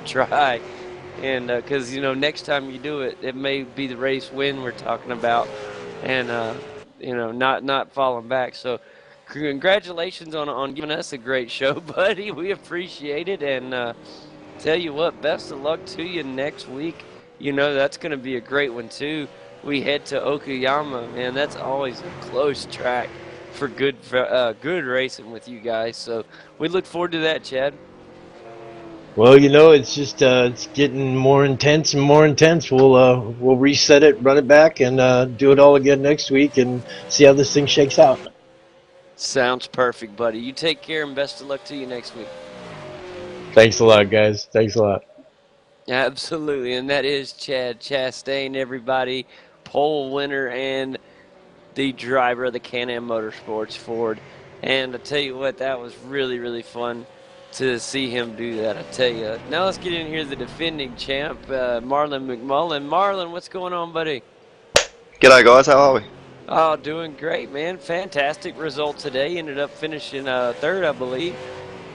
try. And because next time you do it, it may be the race win we're talking about, and not falling back. So congratulations on giving us a great show, buddy. We appreciate it, and tell you what, best of luck to you next week. That's going to be a great one too. We head to Okayama, man. That's always a close track for good racing with you guys. So we look forward to that, Chad. Well, it's just it's getting more intense and more intense. We'll reset it, run it back, and do it all again next week, and see how this thing shakes out. Sounds perfect, buddy. You take care, and best of luck to you next week. Thanks a lot, guys. Thanks a lot. Absolutely, and that is Chad Chastain, everybody. Pole winner and the driver of the Can-Am Motorsports Ford. And I tell you what, that was really, really fun to see him do that, I tell you. Now let's get in here, the defending champ, Marlon McMullen. Marlon, what's going on, buddy? G'day guys, how are we? Oh, doing great, man. Fantastic result today. Ended up finishing third, I believe.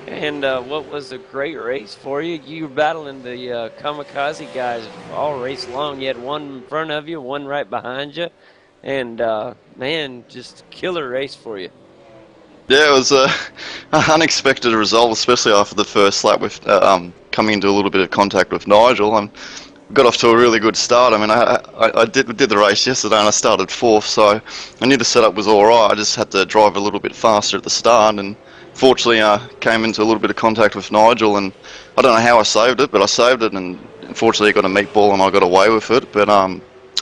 And what was a great race for you? You were battling the kamikaze guys all race long. You had one in front of you, one right behind you. And, man, just killer race for you. Yeah, it was a unexpected result, especially after the first lap with coming into a little bit of contact with Nigel. And got off to a really good start. I mean, I did the race yesterday and I started fourth, so I knew the setup was all right. I just had to drive a little bit faster at the start, and fortunately I came into a little bit of contact with Nigel, and I don't know how I saved it, but I saved it, and unfortunately I got a meatball and I got away with it. But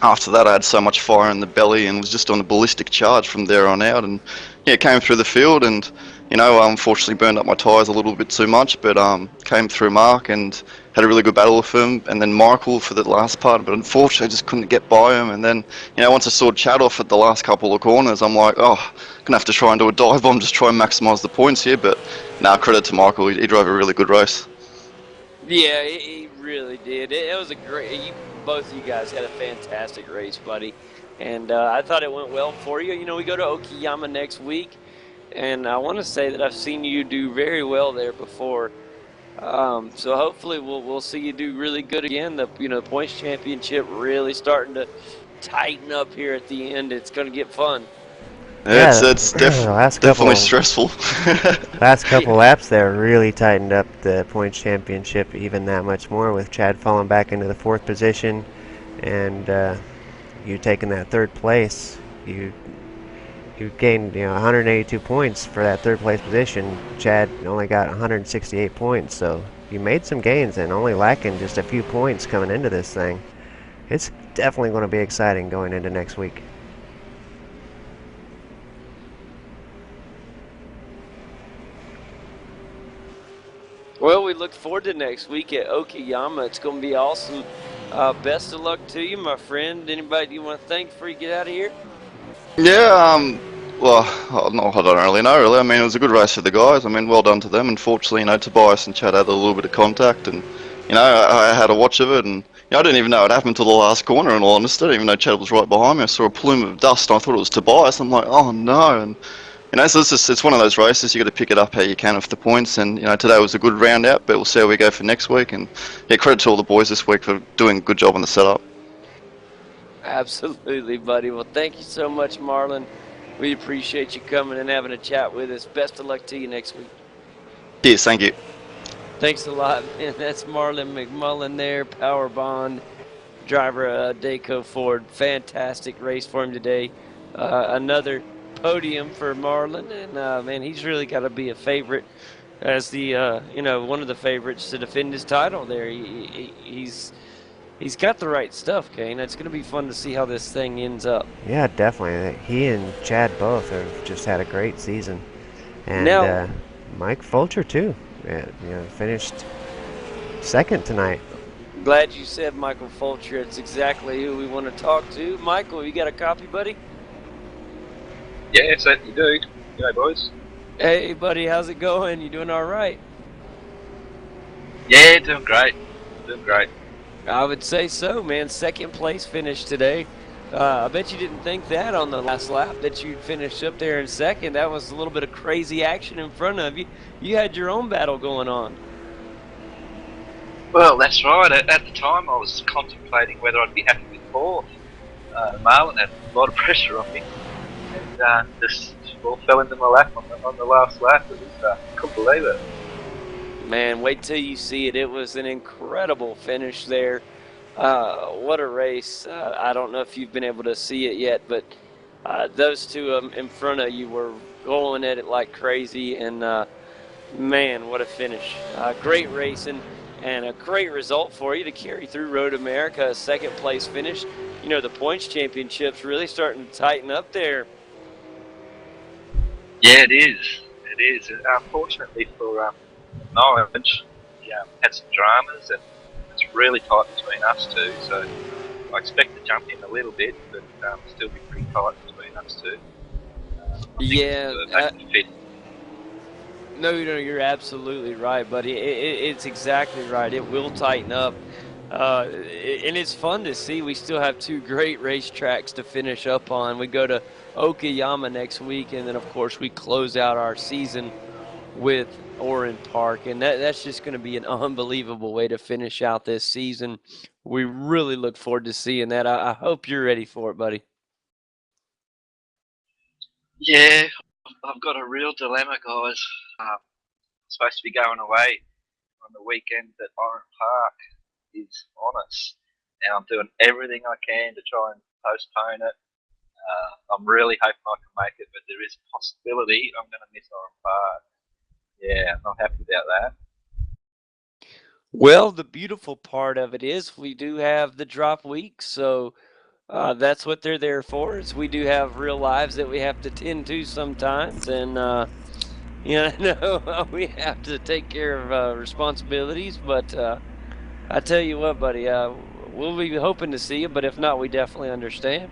after that I had so much fire in the belly and was just on a ballistic charge from there on out, and yeah, came through the field and unfortunately burned up my tyres a little bit too much, but came through Mark and had a really good battle with him, and then Michael for the last part, but unfortunately I just couldn't get by him. And then, once I saw Chad off at the last couple of corners, I'm like, oh, I'm gonna have to try and do a dive bomb, just try and maximise the points here. But credit to Michael, he drove a really good race. Yeah, he really did. It was a great. Both of you guys had a fantastic race, buddy, and I thought it went well for you. We go to Okayama next week, and I want to say that I've seen you do very well there before. So hopefully we'll see you do really good again. The points championship really starting to tighten up here at the end. It's going to get fun. Yeah, it's definitely stressful. Last couple laps there really tightened up the points championship even that much more, with Chad falling back into the fourth position, and you taking that third place. You gained 182 points for that third place position. Chad only got 168 points, so you made some gains and only lacking just a few points coming into this thing. It's definitely going to be exciting going into next week. Well, we look forward to next week at Okayama. It's going to be awesome. Best of luck to you, my friend. Anybody you want to thank before you get out of here? Yeah, well, I don't really know, really. I mean, it was a good race for the guys. I mean, well done to them. Unfortunately, Tobias and Chad had a little bit of contact, and, I had a watch of it, and, I didn't even know it happened until the last corner, in all honesty. I didn't even know Chad was right behind me. I saw a plume of dust, and I thought it was Tobias. I'm like, oh, no. And, so it's one of those races. You got to pick it up how you can with the points, and, today was a good round out, but we'll see how we go for next week. And, yeah, credit to all the boys this week for doing a good job on the setup. Absolutely, buddy. Well, thank you so much, Marlon. We appreciate you coming and having a chat with us. Best of luck to you next week. Cheers, thank you. Thanks a lot, man. That's Marlon McMullen there, Power Bond driver, Daco Ford. Fantastic race for him today. Another podium for Marlon, and man, he's really got to be a favorite as the one of the favorites to defend his title there. He's got the right stuff, Kane. It's going to be fun to see how this thing ends up. Yeah, definitely. He and Chad both have just had a great season. And now, Mike Fulcher, too. Finished second tonight. Glad you said Michael Fulcher. It's exactly who we want to talk to. Michael, you got a copy, buddy? Yeah, certainly do. G'day, boys. Hey, buddy. How's it going? You doing all right? Yeah, doing great. Doing great. I would say so, man. Second place finish today. I bet you didn't think that on the last lap that you'd finish up there in second. That was a little bit of crazy action in front of you. You had your own battle going on. Well, that's right. At the time, I was contemplating whether I'd be happy with fourth. Marlon had a lot of pressure on me, and just all fell into my lap on the last lap. It was, couldn't believe it. Man, wait till you see it. It was an incredible finish there. What a race. I don't know if you've been able to see it yet, but those two in front of you were going at it like crazy, and man, what a finish. Great racing and a great result for you to carry through Road America, a second place finish. The points championship's really starting to tighten up there. Yeah, it is. It is. Unfortunately for Norwich, we had some dramas, and it's really tight between us two, so I expect to jump in a little bit, but still be pretty tight between us two. No, you're absolutely right, buddy. It's exactly right. It will tighten up. And it's fun to see. We still have two great racetracks to finish up on. We go to Okayama next week, and then, of course, we close out our season with Oran Park, and that's just going to be an unbelievable way to finish out this season. We really look forward to seeing that. I hope you're ready for it, buddy. Yeah, I've got a real dilemma, guys. I'm supposed to be going away on the weekend that Oran Park is on us, and I'm doing everything I can to try and postpone it. I'm really hoping I can make it, but there is a possibility I'm going to miss Oran Park. Yeah, I'm not happy about that. Well, the beautiful part of it is we do have the drop week, so that's what they're there for. Is we do have real lives that we have to tend to sometimes, and you know, we have to take care of responsibilities. But I tell you what, buddy, we'll be hoping to see you, but if not, we definitely understand.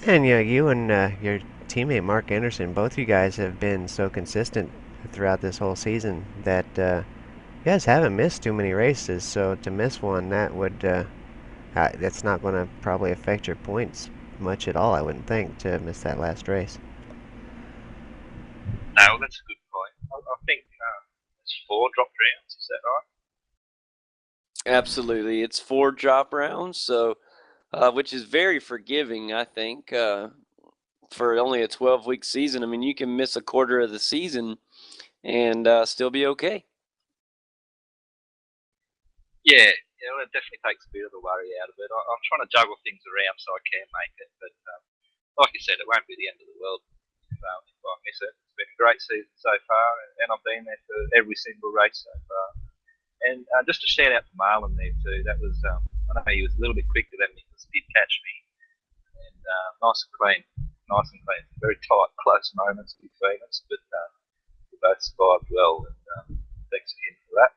And yeah, you and your teammate Mark Anderson, both you guys have been so consistent throughout this whole season that you guys haven't missed too many races. So to miss one, that would that's not going to probably affect your points much at all, I wouldn't think, to miss that last race. No, that's a good point. I think it's 4 dropped rounds. Is that right? Absolutely, it's 4 drop rounds, so which is very forgiving, I think, for only a 12-week season. I mean, you can miss a quarter of the season and still be okay. Yeah, it definitely takes a bit of the worry out of it. I'm trying to juggle things around so I can make it, but like you said, it won't be the end of the world if I miss it. It's been a great season so far, and I've been there for every single race so far. And just a shout out to Marlon there too. That was I know he was a little bit quicker than me, because he did catch me, and nice and clean. Very tight, close moments between us, but we both survived well, and thanks again for that.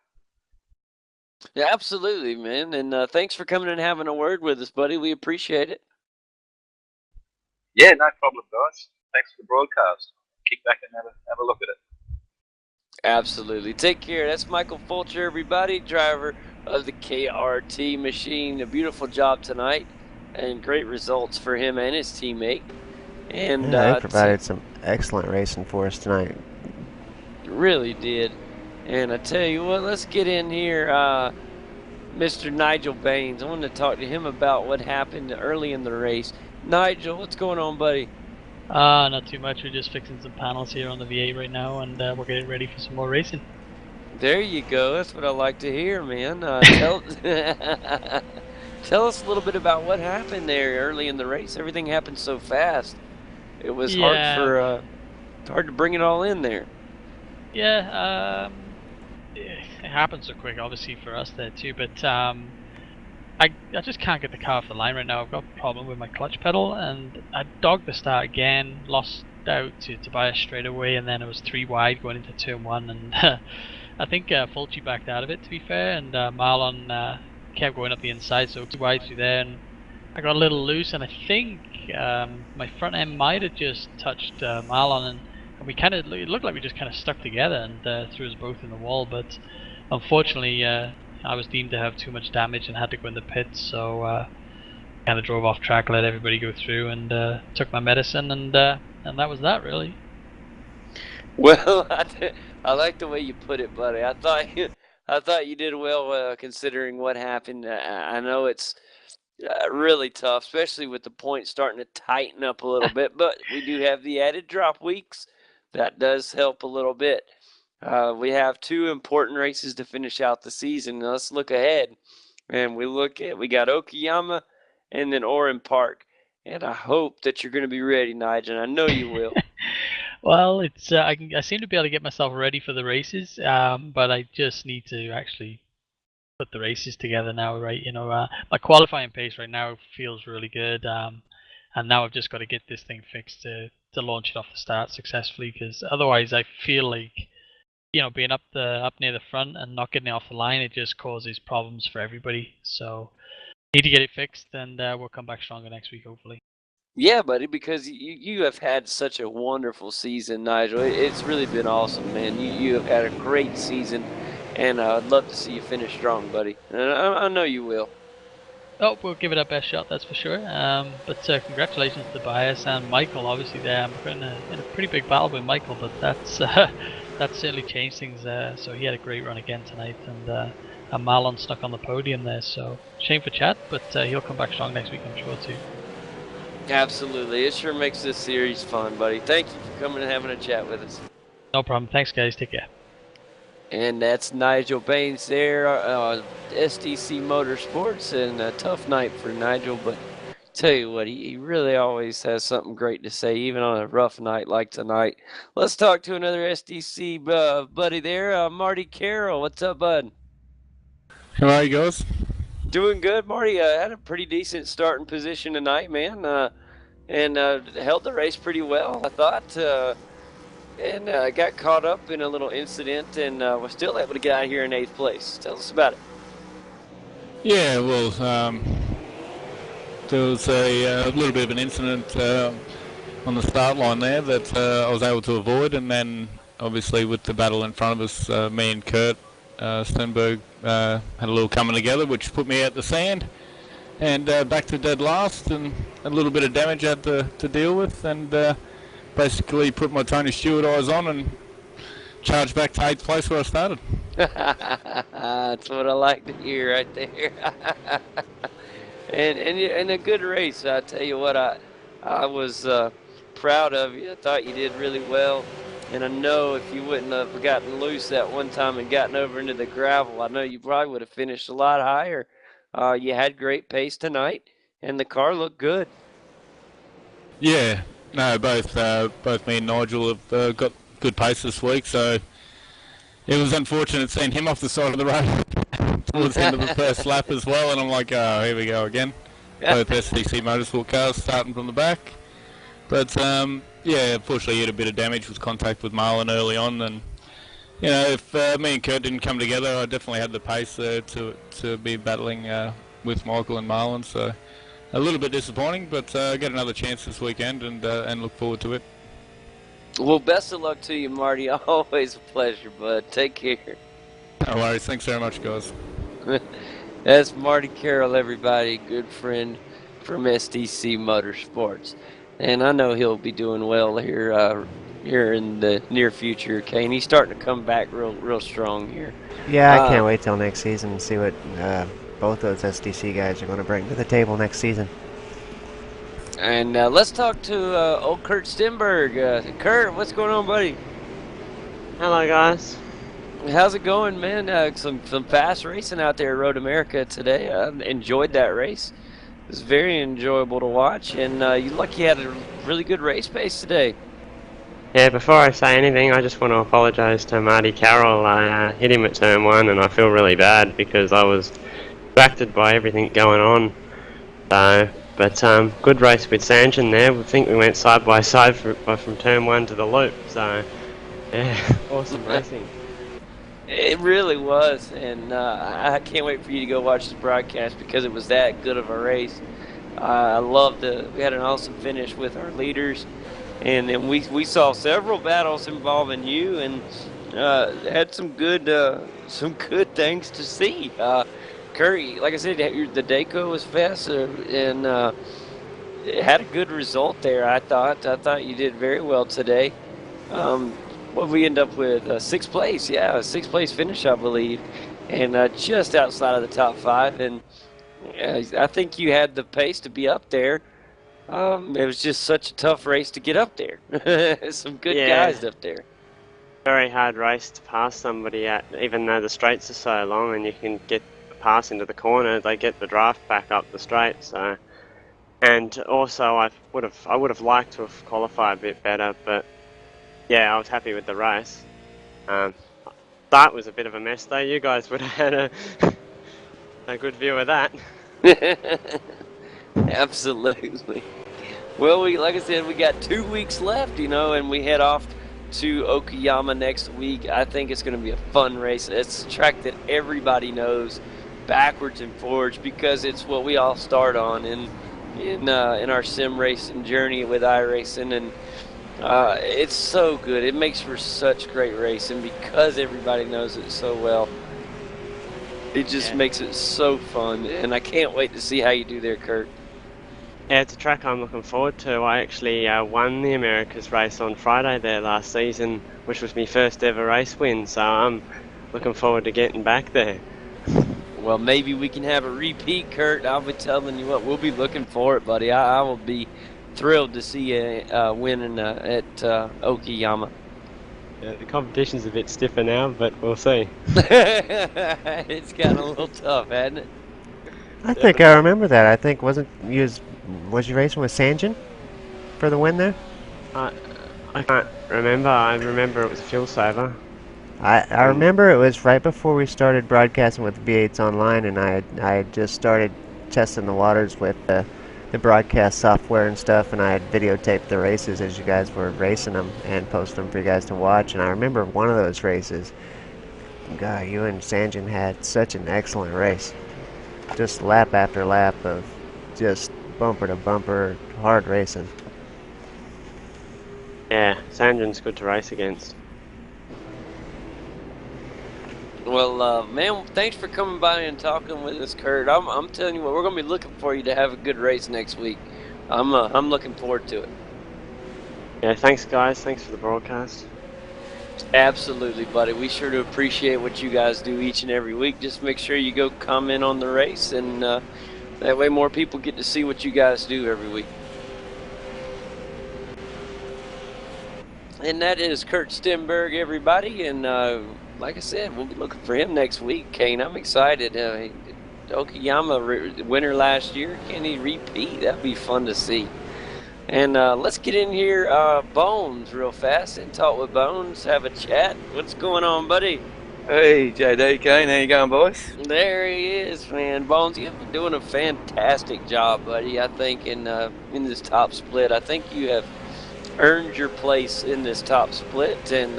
Yeah, absolutely, man. And thanks for coming and having a word with us, buddy. We appreciate it. Yeah, no problem, guys. Thanks for the broadcast. Kick back and have a look at it. Absolutely. Take care. That's Michael Fulcher, everybody, driver of the KRT machine. A beautiful job tonight, and great results for him and his teammate. And yeah, they provided some excellent racing for us tonight. Really did. And I tell you what, let's get in here. Mr. Nigel Baines. I wanted to talk to him about what happened early in the race. Nigel, what's going on, buddy? Not too much. We're just fixing some panels here on the V8 right now, and we're getting ready for some more racing. There you go. That's what I like to hear, man. Tell us a little bit about what happened there early in the race. Everything happened so fast. It was hard to bring it all in there. Yeah, it happened so quick, obviously, for us there too, but I just can't get the car off the line right now. I've got a problem with my clutch pedal, and I dogged the start again, lost out to Tobias straight away, and then it was 3 wide going into turn 1, and I think Fulci backed out of it, to be fair, and Marlon kept going up the inside, so 2 wide through there, and I got a little loose, and I think my front end might have just touched Marlon, and we it looked like we just kind of stuck together and threw us both in the wall, but unfortunately I was deemed to have too much damage and had to go in the pits, so kind of drove off track, let everybody go through, and took my medicine, and that was that, really. Well, I like the way you put it, buddy. I thought you did well considering what happened. I know it's really tough, especially with the points starting to tighten up a little bit, but we do have the added drop weeks. That does help a little bit. We have 2 important races to finish out the season. Now let's look ahead, and we got Okayama and then Oran Park, and I hope that you're going to be ready, Nigel. I know you will. Well, it's I seem to be able to get myself ready for the races, but I just need to actually put the races together now, right? You know, my qualifying pace right now feels really good, and now I've just got to get this thing fixed to launch it off the start successfully, because otherwise I feel like, you know, being up near the front and not getting it off the line, it just causes problems for everybody. So need to get it fixed, and we'll come back stronger next week, hopefully. Yeah, buddy, because you have had such a wonderful season, Nigel. It's really been awesome, man. You have had a great season, and I'd love to see you finish strong, buddy. And I know you will. Oh, we'll give it our best shot, that's for sure. But congratulations to Tobias and Michael. Obviously, we're in a pretty big battle with Michael, but that's certainly changed things. So he had a great run again tonight, and Marlon stuck on the podium there. So shame for Chad, but he'll come back strong next week, I'm sure too. Absolutely, it sure makes this series fun, buddy. Thank you for coming and having a chat with us. No problem. Thanks, guys. Take care. And that's Nigel Baines there, SDC Motorsports, and a tough night for Nigel, but tell you what, he really always has something great to say, even on a rough night like tonight. Let's talk to another SDC buddy there, Marty Carroll. What's up, bud? How are you guys? Doing good, Marty. Had a pretty decent starting position tonight, man, and held the race pretty well, I thought. And got caught up in a little incident, and was still able to get out here in 8th place. Tell us about it. Yeah, well, there was a little bit of an incident on the start line there that I was able to avoid, and then obviously with the battle in front of us, me and Kurt Stenberg had a little coming together, which put me out the sand, and back to dead last, and a little bit of damage I had to deal with, and basically put my Tony Stewart eyes on and charged back to 8th place where I started. That's what I like to hear right there. and a good race. I tell you what, I was proud of you. I thought you did really well. And I know if you wouldn't have gotten loose that one time and gotten over into the gravel, I know you probably would have finished a lot higher. You had great pace tonight, and the car looked good. Yeah, no, both me and Nigel have got good pace this week, so it was unfortunate seeing him off the side of the road towards the end of the first lap as well, and I'm like, oh, here we go again. Both SDC Motorsport cars starting from the back. But, yeah, unfortunately he had a bit of damage with contact with Marlon early on, and, you know, if me and Kurt didn't come together, I definitely had the pace there to be battling with Michael and Marlon, so a little bit disappointing, but get another chance this weekend and look forward to it. Well, best of luck to you, Marty. Always a pleasure, bud. Take care. No worries. Thanks very much, guys. That's Marty Carroll, everybody. Good friend from SDC Motorsports. And I know he'll be doing well here in the near future, Kane. He's starting to come back real strong here. Yeah, I can't wait till next season and see what both those SDC guys are going to bring to the table next season. And let's talk to old Kurt Stenberg. Kurt, what's going on, buddy? Hello, guys. How's it going, man? Some fast racing out there at Road America today. I enjoyed that race. It was very enjoyable to watch, and you had a really good race pace today. Yeah, before I say anything, I just want to apologise to Marty Carroll. I hit him at turn 1, and I feel really bad because I was distracted by everything going on. So, but good race with Sanjan there. I think we went side by side from turn 1 to the loop. So, yeah, awesome racing. It really was, and I can't wait for you to go watch this broadcast because it was that good of a race. I loved it. We had an awesome finish with our leaders, and then we saw several battles involving you, and had some good things to see. Curry, like I said, the Daco was fast, and it had a good result there. I thought you did very well today. What we end up with? 6th place, yeah, a 6th place finish, I believe, and just outside of the top 5. And I think you had the pace to be up there. It was just such a tough race to get up there. Some good guys up there. Very hard race to pass somebody at, even though the straights are so long and you can get a pass into the corner. They get the draft back up the straight. So, and also I would have liked to have qualified a bit better, but. Yeah, I was happy with the race. Start was a bit of a mess though. You guys would have had a good view of that. Absolutely. Well, like I said, we got 2 weeks left, and we head off to Okayama next week. I think it's going to be a fun race. It's a track that everybody knows backwards and forwards because it's what we all start on in our sim racing journey with iRacing, and it's so good. It makes for such great racing because everybody knows it so well. It just makes it so fun, and I can't wait to see how you do there, Kurt. Yeah, it's a track I'm looking forward to. I actually won the Americas race on Friday there last season, which was my first ever race win, so I'm looking forward to getting back there. Well, maybe we can have a repeat, Kurt. I'll be telling you what, we'll be looking for it, buddy. I will be thrilled to see you winning at Okayama. Yeah, the competition's a bit stiffer now, but we'll see. It's gotten a little tough, hasn't it? I think I remember that. I think was you racing with Sanjin for the win there? I can't remember. I remember it was a fuel saver. I remember it was right before we started broadcasting with V8s online, and I had just started testing the waters with the broadcast software and stuff, and I had videotaped the races as you guys were racing them and posted them for you guys to watch. And I remember one of those races, God, you and Sanjin had such an excellent race. Just lap after lap of just bumper to bumper, hard racing. Yeah, Sanjin's good to race against. Well, man, thanks for coming by and talking with us, Kurt. I'm telling you what, we're gonna be looking for you to have a good race next week. I'm looking forward to it. Yeah, thanks guys. Thanks for the broadcast. Absolutely, buddy. We sure do appreciate what you guys do each and every week. Just make sure you go comment on the race, and that way more people get to see what you guys do every week. And that is Kurt Stenberg, everybody, and like I said, we'll be looking for him next week, Kane. I'm excited. Okayama winner last year. Can he repeat? That'd be fun to see. And let's get in here, Bones, real fast and talk with Bones, have a chat. What's going on, buddy? Hey, JD, Kane, how you going, boys? There he is, man. Bones, you've been doing a fantastic job, buddy, I think, in this top split. I think you have earned your place in this top split, and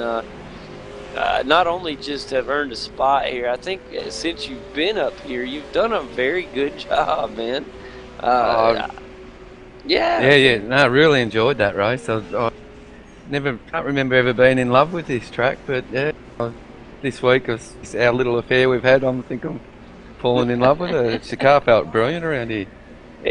not only just have earned a spot here, I think since you've been up here, you've done a very good job, man. Yeah. No, I really enjoyed that race. I can't remember ever being in love with this track, but yeah, this week it's our little affair we've had. I think I'm falling in love with it. The car felt brilliant around here. I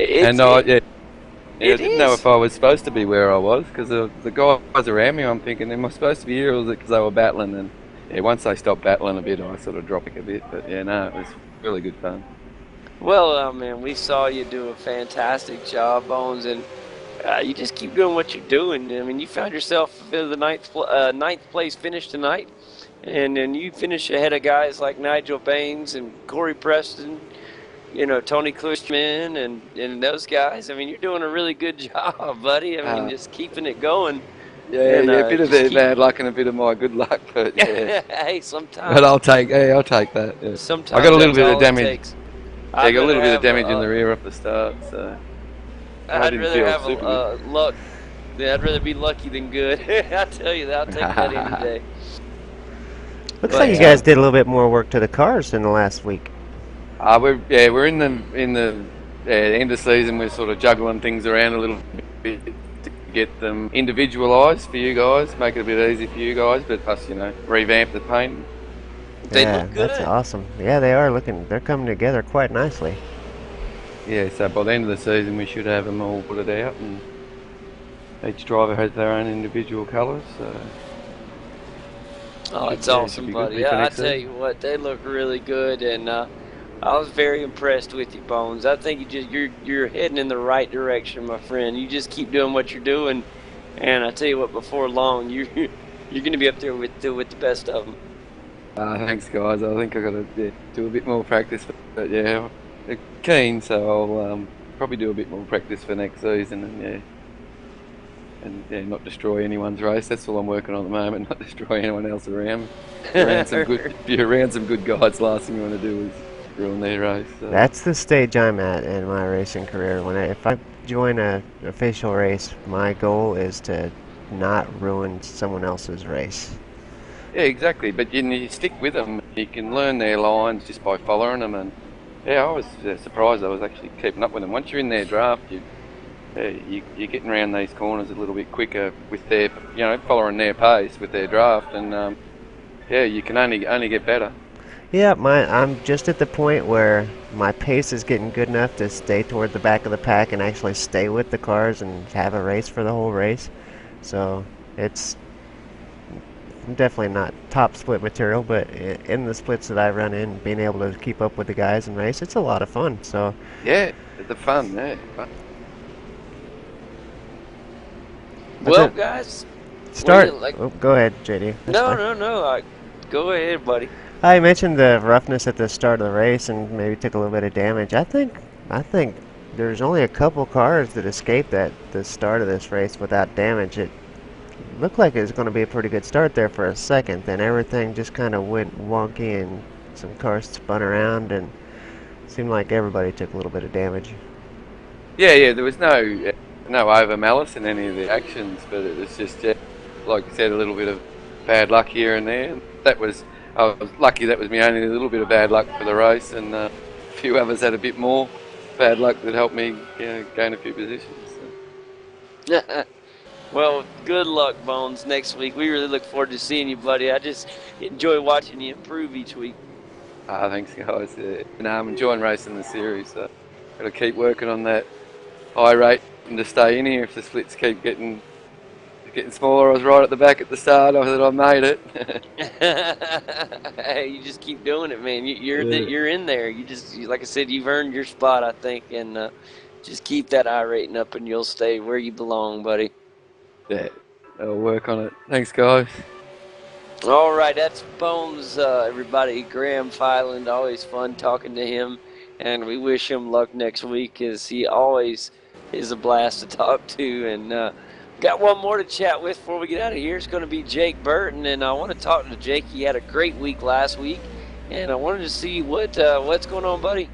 didn't know if I was supposed to be where I was, because the guys around me, I'm thinking, am I supposed to be here, or was it because they were battling? And yeah, once they stopped battling a bit, I sort of dropped a bit. But yeah, no, it was really good fun. Well, man, we saw you do a fantastic job, Bones, and you just keep doing what you're doing. I mean, you found yourself in the ninth place finish tonight, and then you finish ahead of guys like Nigel Baines and Corey Preston, Tony Klushman and those guys. I mean, you're doing a really good job, buddy. I mean, just keeping it going. Yeah, a bit of their bad luck and a bit of my good luck, but yeah. Hey, sometimes. But I'll take that. Yeah. Sometimes I got a little bit of damage. I got a little bit of damage in the rear off the start, so I'd rather have luck. Yeah, I'd rather be lucky than good. I tell you that. I'll take that any day. Looks like you guys did a little bit more work to the cars in the last week. We're in the end of season. We're sort of juggling things around a little bit to get them individualised for you guys, make it a bit easy for you guys, but plus revamp the paint. They look good. That's awesome. Yeah, they are they're coming together quite nicely. Yeah, so by the end of the season we should have them all put it out, and each driver has their own individual colours. So. Oh, it's awesome, buddy. Yeah, I tell you what, they look really good, and I was very impressed with you, Bones. I think you're heading in the right direction, my friend. You just keep doing what you're doing, and I tell you what, before long, you're going to be up there with the best of them. Thanks, guys. I think I got to do a bit more practice, but yeah, they're keen, so I'll probably do a bit more practice for next season, and not destroy anyone's race. That's all I'm working on at the moment. Not destroy anyone else around. If you're around some good guys, last thing you want to do is ruin their race. So. That's the stage I'm at in my racing career. If I join a official race, my goal is to not ruin someone else's race. Yeah, exactly. But you stick with them. You can learn their lines just by following them. And yeah, I was surprised. I was actually keeping up with them. Once you're in their draft, you're getting around these corners a little bit quicker with their, following their pace with their draft. And you can only get better. Yeah, I'm just at the point where my pace is getting good enough to stay toward the back of the pack and actually stay with the cars and have a race for the whole race. So it's definitely not top split material, but in the splits that I run in, being able to keep up with the guys and race, it's a lot of fun. So Yeah, the fun, yeah. Well, guys, start. like... Oh, go ahead, JD. That's fine. No. Go ahead, buddy. I mentioned the roughness at the start of the race and maybe took a little bit of damage. I think there's only a couple cars that escaped at the start of this race without damage. It looked like it was going to be a pretty good start there for a second. Then everything just kind of went wonky and some cars spun around and it seemed like everybody took a little bit of damage. Yeah, there was no over malice in any of the actions, but it was just, like you said, a little bit of bad luck here and there. I was lucky that was me only a little bit of bad luck for the race, and a few others had a bit more bad luck that helped me gain a few positions. So. Well, good luck, Bones, next week. We really look forward to seeing you, buddy. I just enjoy watching you improve each week. Thanks, guys. I'm enjoying racing the series, so got to keep working on that high rate and to stay in here. If the splits keep getting smaller, I was right at the back at the start. I thought I made it. Hey, you just keep doing it, man. You're in there. Like I said, you've earned your spot, I think, and just keep that I rating up, and you'll stay where you belong, buddy. Yeah, I'll work on it. Thanks, guys. All right, that's Bones, everybody. Graham Fyland, always fun talking to him, and we wish him luck next week, as he always is a blast to talk to. And got one more to chat with before we get out of here. It's going to be Jake Burton, and I want to talk to Jake. He had a great week last week, and I wanted to see what's going on, buddy.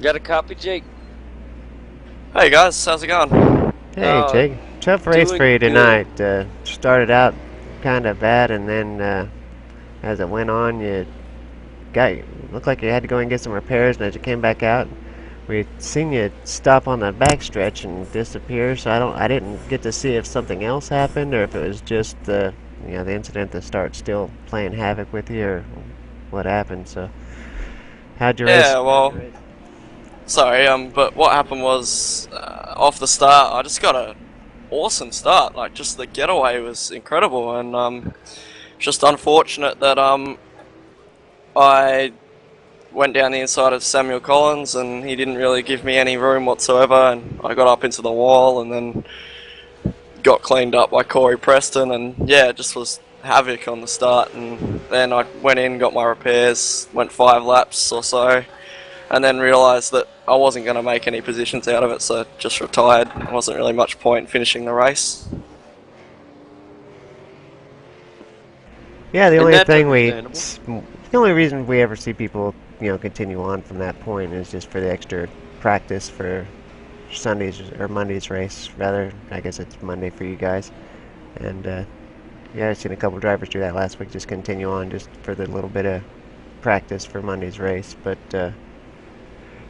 Got a copy, Jake? Hey guys, how's it going? Hey, Jake. Tough race for you tonight. Started out kind of bad, and then as it went on, looked like you had to go and get some repairs, and as you came back out, we seen you stop on the backstretch and disappear. So I didn't get to see if something else happened or if it was just the incident that starts still playing havoc with you, or what happened. So how'd you race? Yeah, well, sorry, but what happened was off the start, I just got a awesome start. Like, just the getaway was incredible, and just unfortunate that I went down the inside of Samuel Collins and he didn't really give me any room whatsoever, and I got up into the wall and then got cleaned up by Corey Preston, and yeah, it just was havoc on the start. And then I went in, got my repairs, went 5 laps or so, and then realised that I wasn't going to make any positions out of it, so just retired. There wasn't really much point finishing the race. Yeah, the only reason we ever see people, continue on from that point is just for the extra practice for Sunday's or Monday's race. Rather, I guess it's Monday for you guys. And yeah, I've seen a couple drivers do that last week. Just continue on just for the little bit of practice for Monday's race. But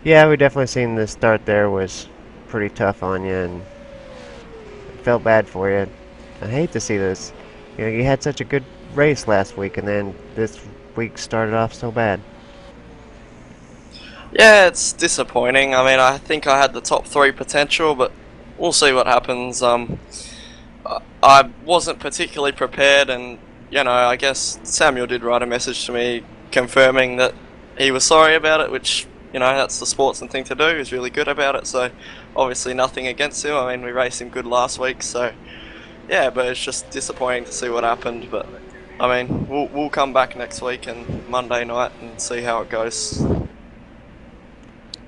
yeah, we definitely seen the start there was pretty tough on you, and felt bad for you. I hate to see this. You had such a good race last week, and then this week started off so bad. Yeah, it's disappointing. I mean, I think I had the top 3 potential, but we'll see what happens. I wasn't particularly prepared, and I guess Samuel did write a message to me confirming that he was sorry about it, which, that's the sportsman thing to do. He's really good about it, so obviously nothing against him. I mean, we raced him good last week, so yeah, but it's just disappointing to see what happened. But I mean, we'll come back next week and Monday night and see how it goes.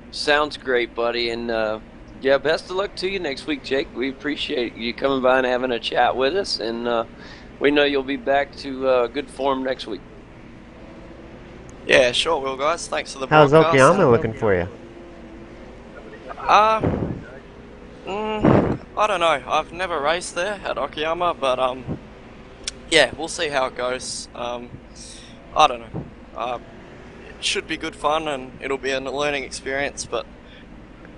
Sounds great, buddy, and yeah, best of luck to you next week, Jake. We appreciate you coming by and having a chat with us, and we know you'll be back to good form next week. Yeah, sure will, guys. Thanks for the How's broadcast. How's Okayama looking for you? I don't know. I've never raced there at Okayama, but yeah, we'll see how it goes. I don't know. It should be good fun, and it'll be a learning experience, but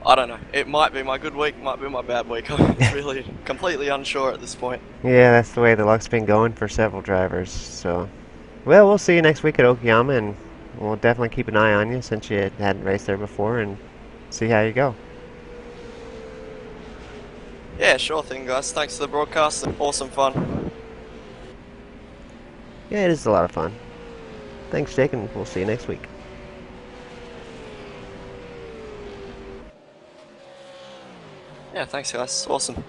I don't know. It might be my good week, might be my bad week. I'm really completely unsure at this point. Yeah, that's the way the luck's been going for several drivers, so Well, we'll see you next week at Okayama, and we'll definitely keep an eye on you since you hadn't raced there before, and see how you go. Yeah, sure thing, guys. Thanks for the broadcast. Awesome fun. Yeah, it is a lot of fun. Thanks, Jake, and we'll see you next week. Yeah, thanks, guys. Awesome.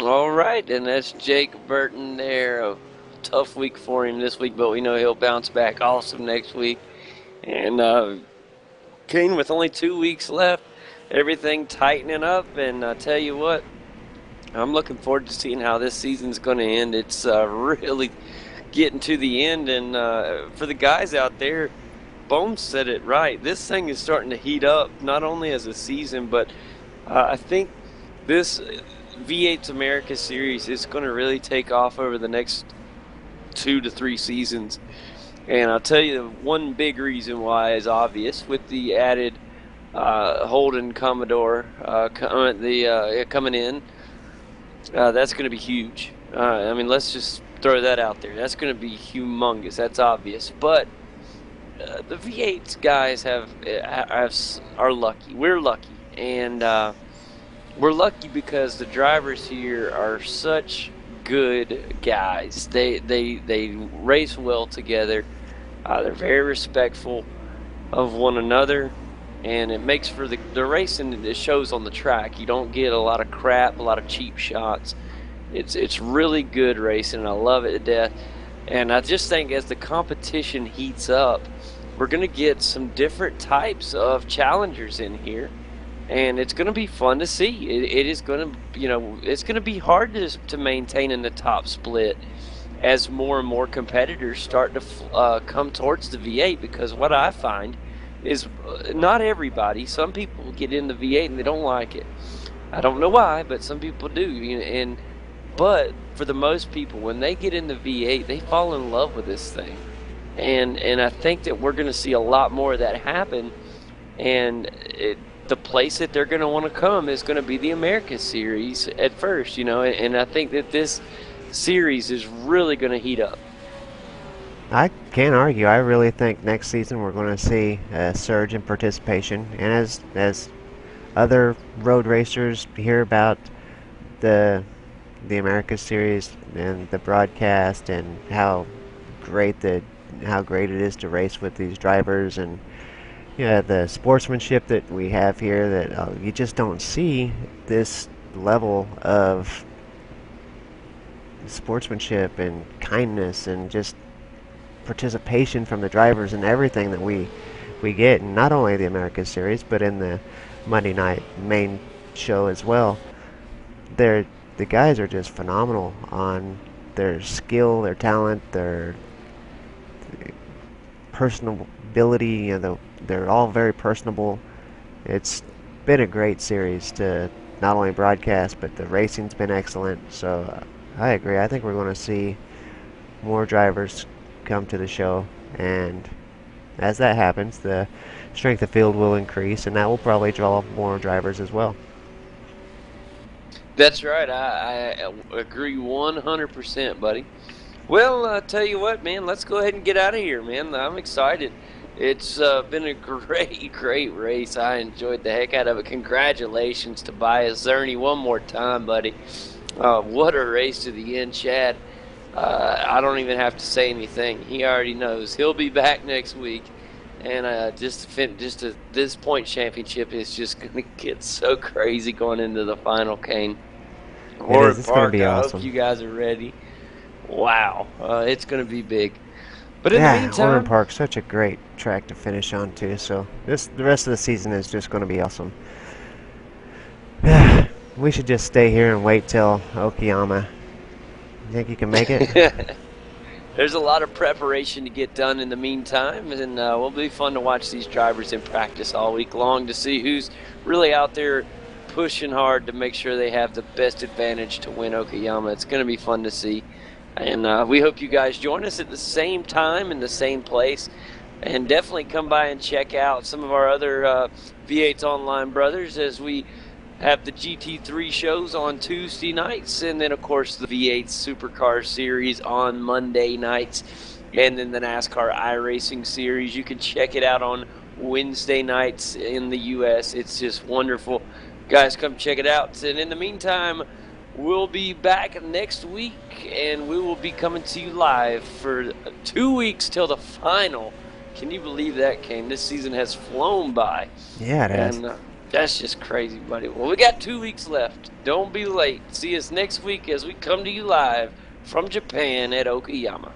All right, and that's Jake Burton there. A tough week for him this week, but we know he'll bounce back awesome next week. And Kane, with only 2 weeks left, everything tightening up, and I tell you what, I'm looking forward to seeing how this season's going to end. It's really getting to the end, and for the guys out there, Bones said it right. This thing is starting to heat up, not only as a season, but I think this V8's America Series is going to really take off over the next 2 to 3 seasons. And I'll tell you, one big reason why is obvious with the added Holden Commodore coming in. That's going to be huge. I mean, let's just throw that out there. That's going to be humongous. That's obvious. But the V8 guys are lucky. We're lucky. And we're lucky because the drivers here are such good guys. They race well together. They're very respectful of one another, and it makes for the racing that shows on the track. You don't get a lot of crap, a lot of cheap shots. It's really good racing, and I love it to death. And I just think as the competition heats up, we're going to get some different types of challengers in here. And it's going to be fun to see. It is going to, it's going to be hard to maintain in the top split as more and more competitors start to come towards the V8. Because what I find is not everybody. Some people get in the V8 and they don't like it. I don't know why, but some people do. But for the most people, when they get in the V8, they fall in love with this thing. And I think that we're going to see a lot more of that happen. And the place that they're going to want to come is going to be the America Series at first, and I think that this series is really going to heat up. I can't argue. I really think next season we're going to see a surge in participation, and as other road racers hear about the America Series and the broadcast and how great it is to race with these drivers, and the sportsmanship that we have here, that you just don't see this level of sportsmanship and kindness and just participation from the drivers and everything that we get, and not only the America Series but in the Monday night main show as well. The guys are just phenomenal on their skill, their talent, their personability. They're all very personable. It's been a great series to not only broadcast, but the racing's been excellent. So I agree. I think we're going to see more drivers come to the show, and as that happens, the strength of field will increase, and that will probably draw more drivers as well. That's right. I agree 100%, buddy. Well, I tell you what, man, let's go ahead and get out of here, man. I'm excited. It's been a great race. I enjoyed the heck out of it. Congratulations to Tobias Zerny one more time, buddy. What a race to the end, Chad. I don't even have to say anything. He already knows. He'll be back next week. And this point championship is just going to get so crazy going into the final, Kane. It's going to be awesome. I hope you guys are ready. Wow. It's going to be big. But in the meantime, Orland Park's such a great track to finish on too. So the rest of the season is just going to be awesome. We should just stay here and wait till Okayama. You think you can make it? There's a lot of preparation to get done in the meantime, and it'll be fun to watch these drivers in practice all week long to see who's really out there pushing hard to make sure they have the best advantage to win Okayama. It's going to be fun to see. And we hope you guys join us at the same time in the same place. And definitely come by and check out some of our other V8's Online brothers as we have the GT3 shows on Tuesday nights. And then, of course, the V8 Supercars series on Monday nights. and then the NASCAR iRacing Series. You can check it out on Wednesday nights in the U.S. It's just wonderful. Guys, come check it out. And in the meantime, we'll be back next week, and we will be coming to you live for 2 weeks till the final. Can you believe that, Kane? This season has flown by. Yeah, it has. And that's just crazy, buddy. Well, we got 2 weeks left. Don't be late. See us next week as we come to you live from Japan at Okayama.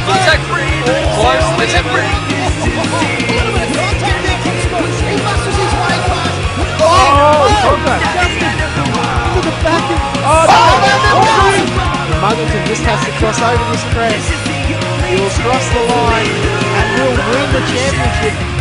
Contact free! Close, contact free! To the back of Muggleton just has to cross over this crest. He will cross the line and will win the championship.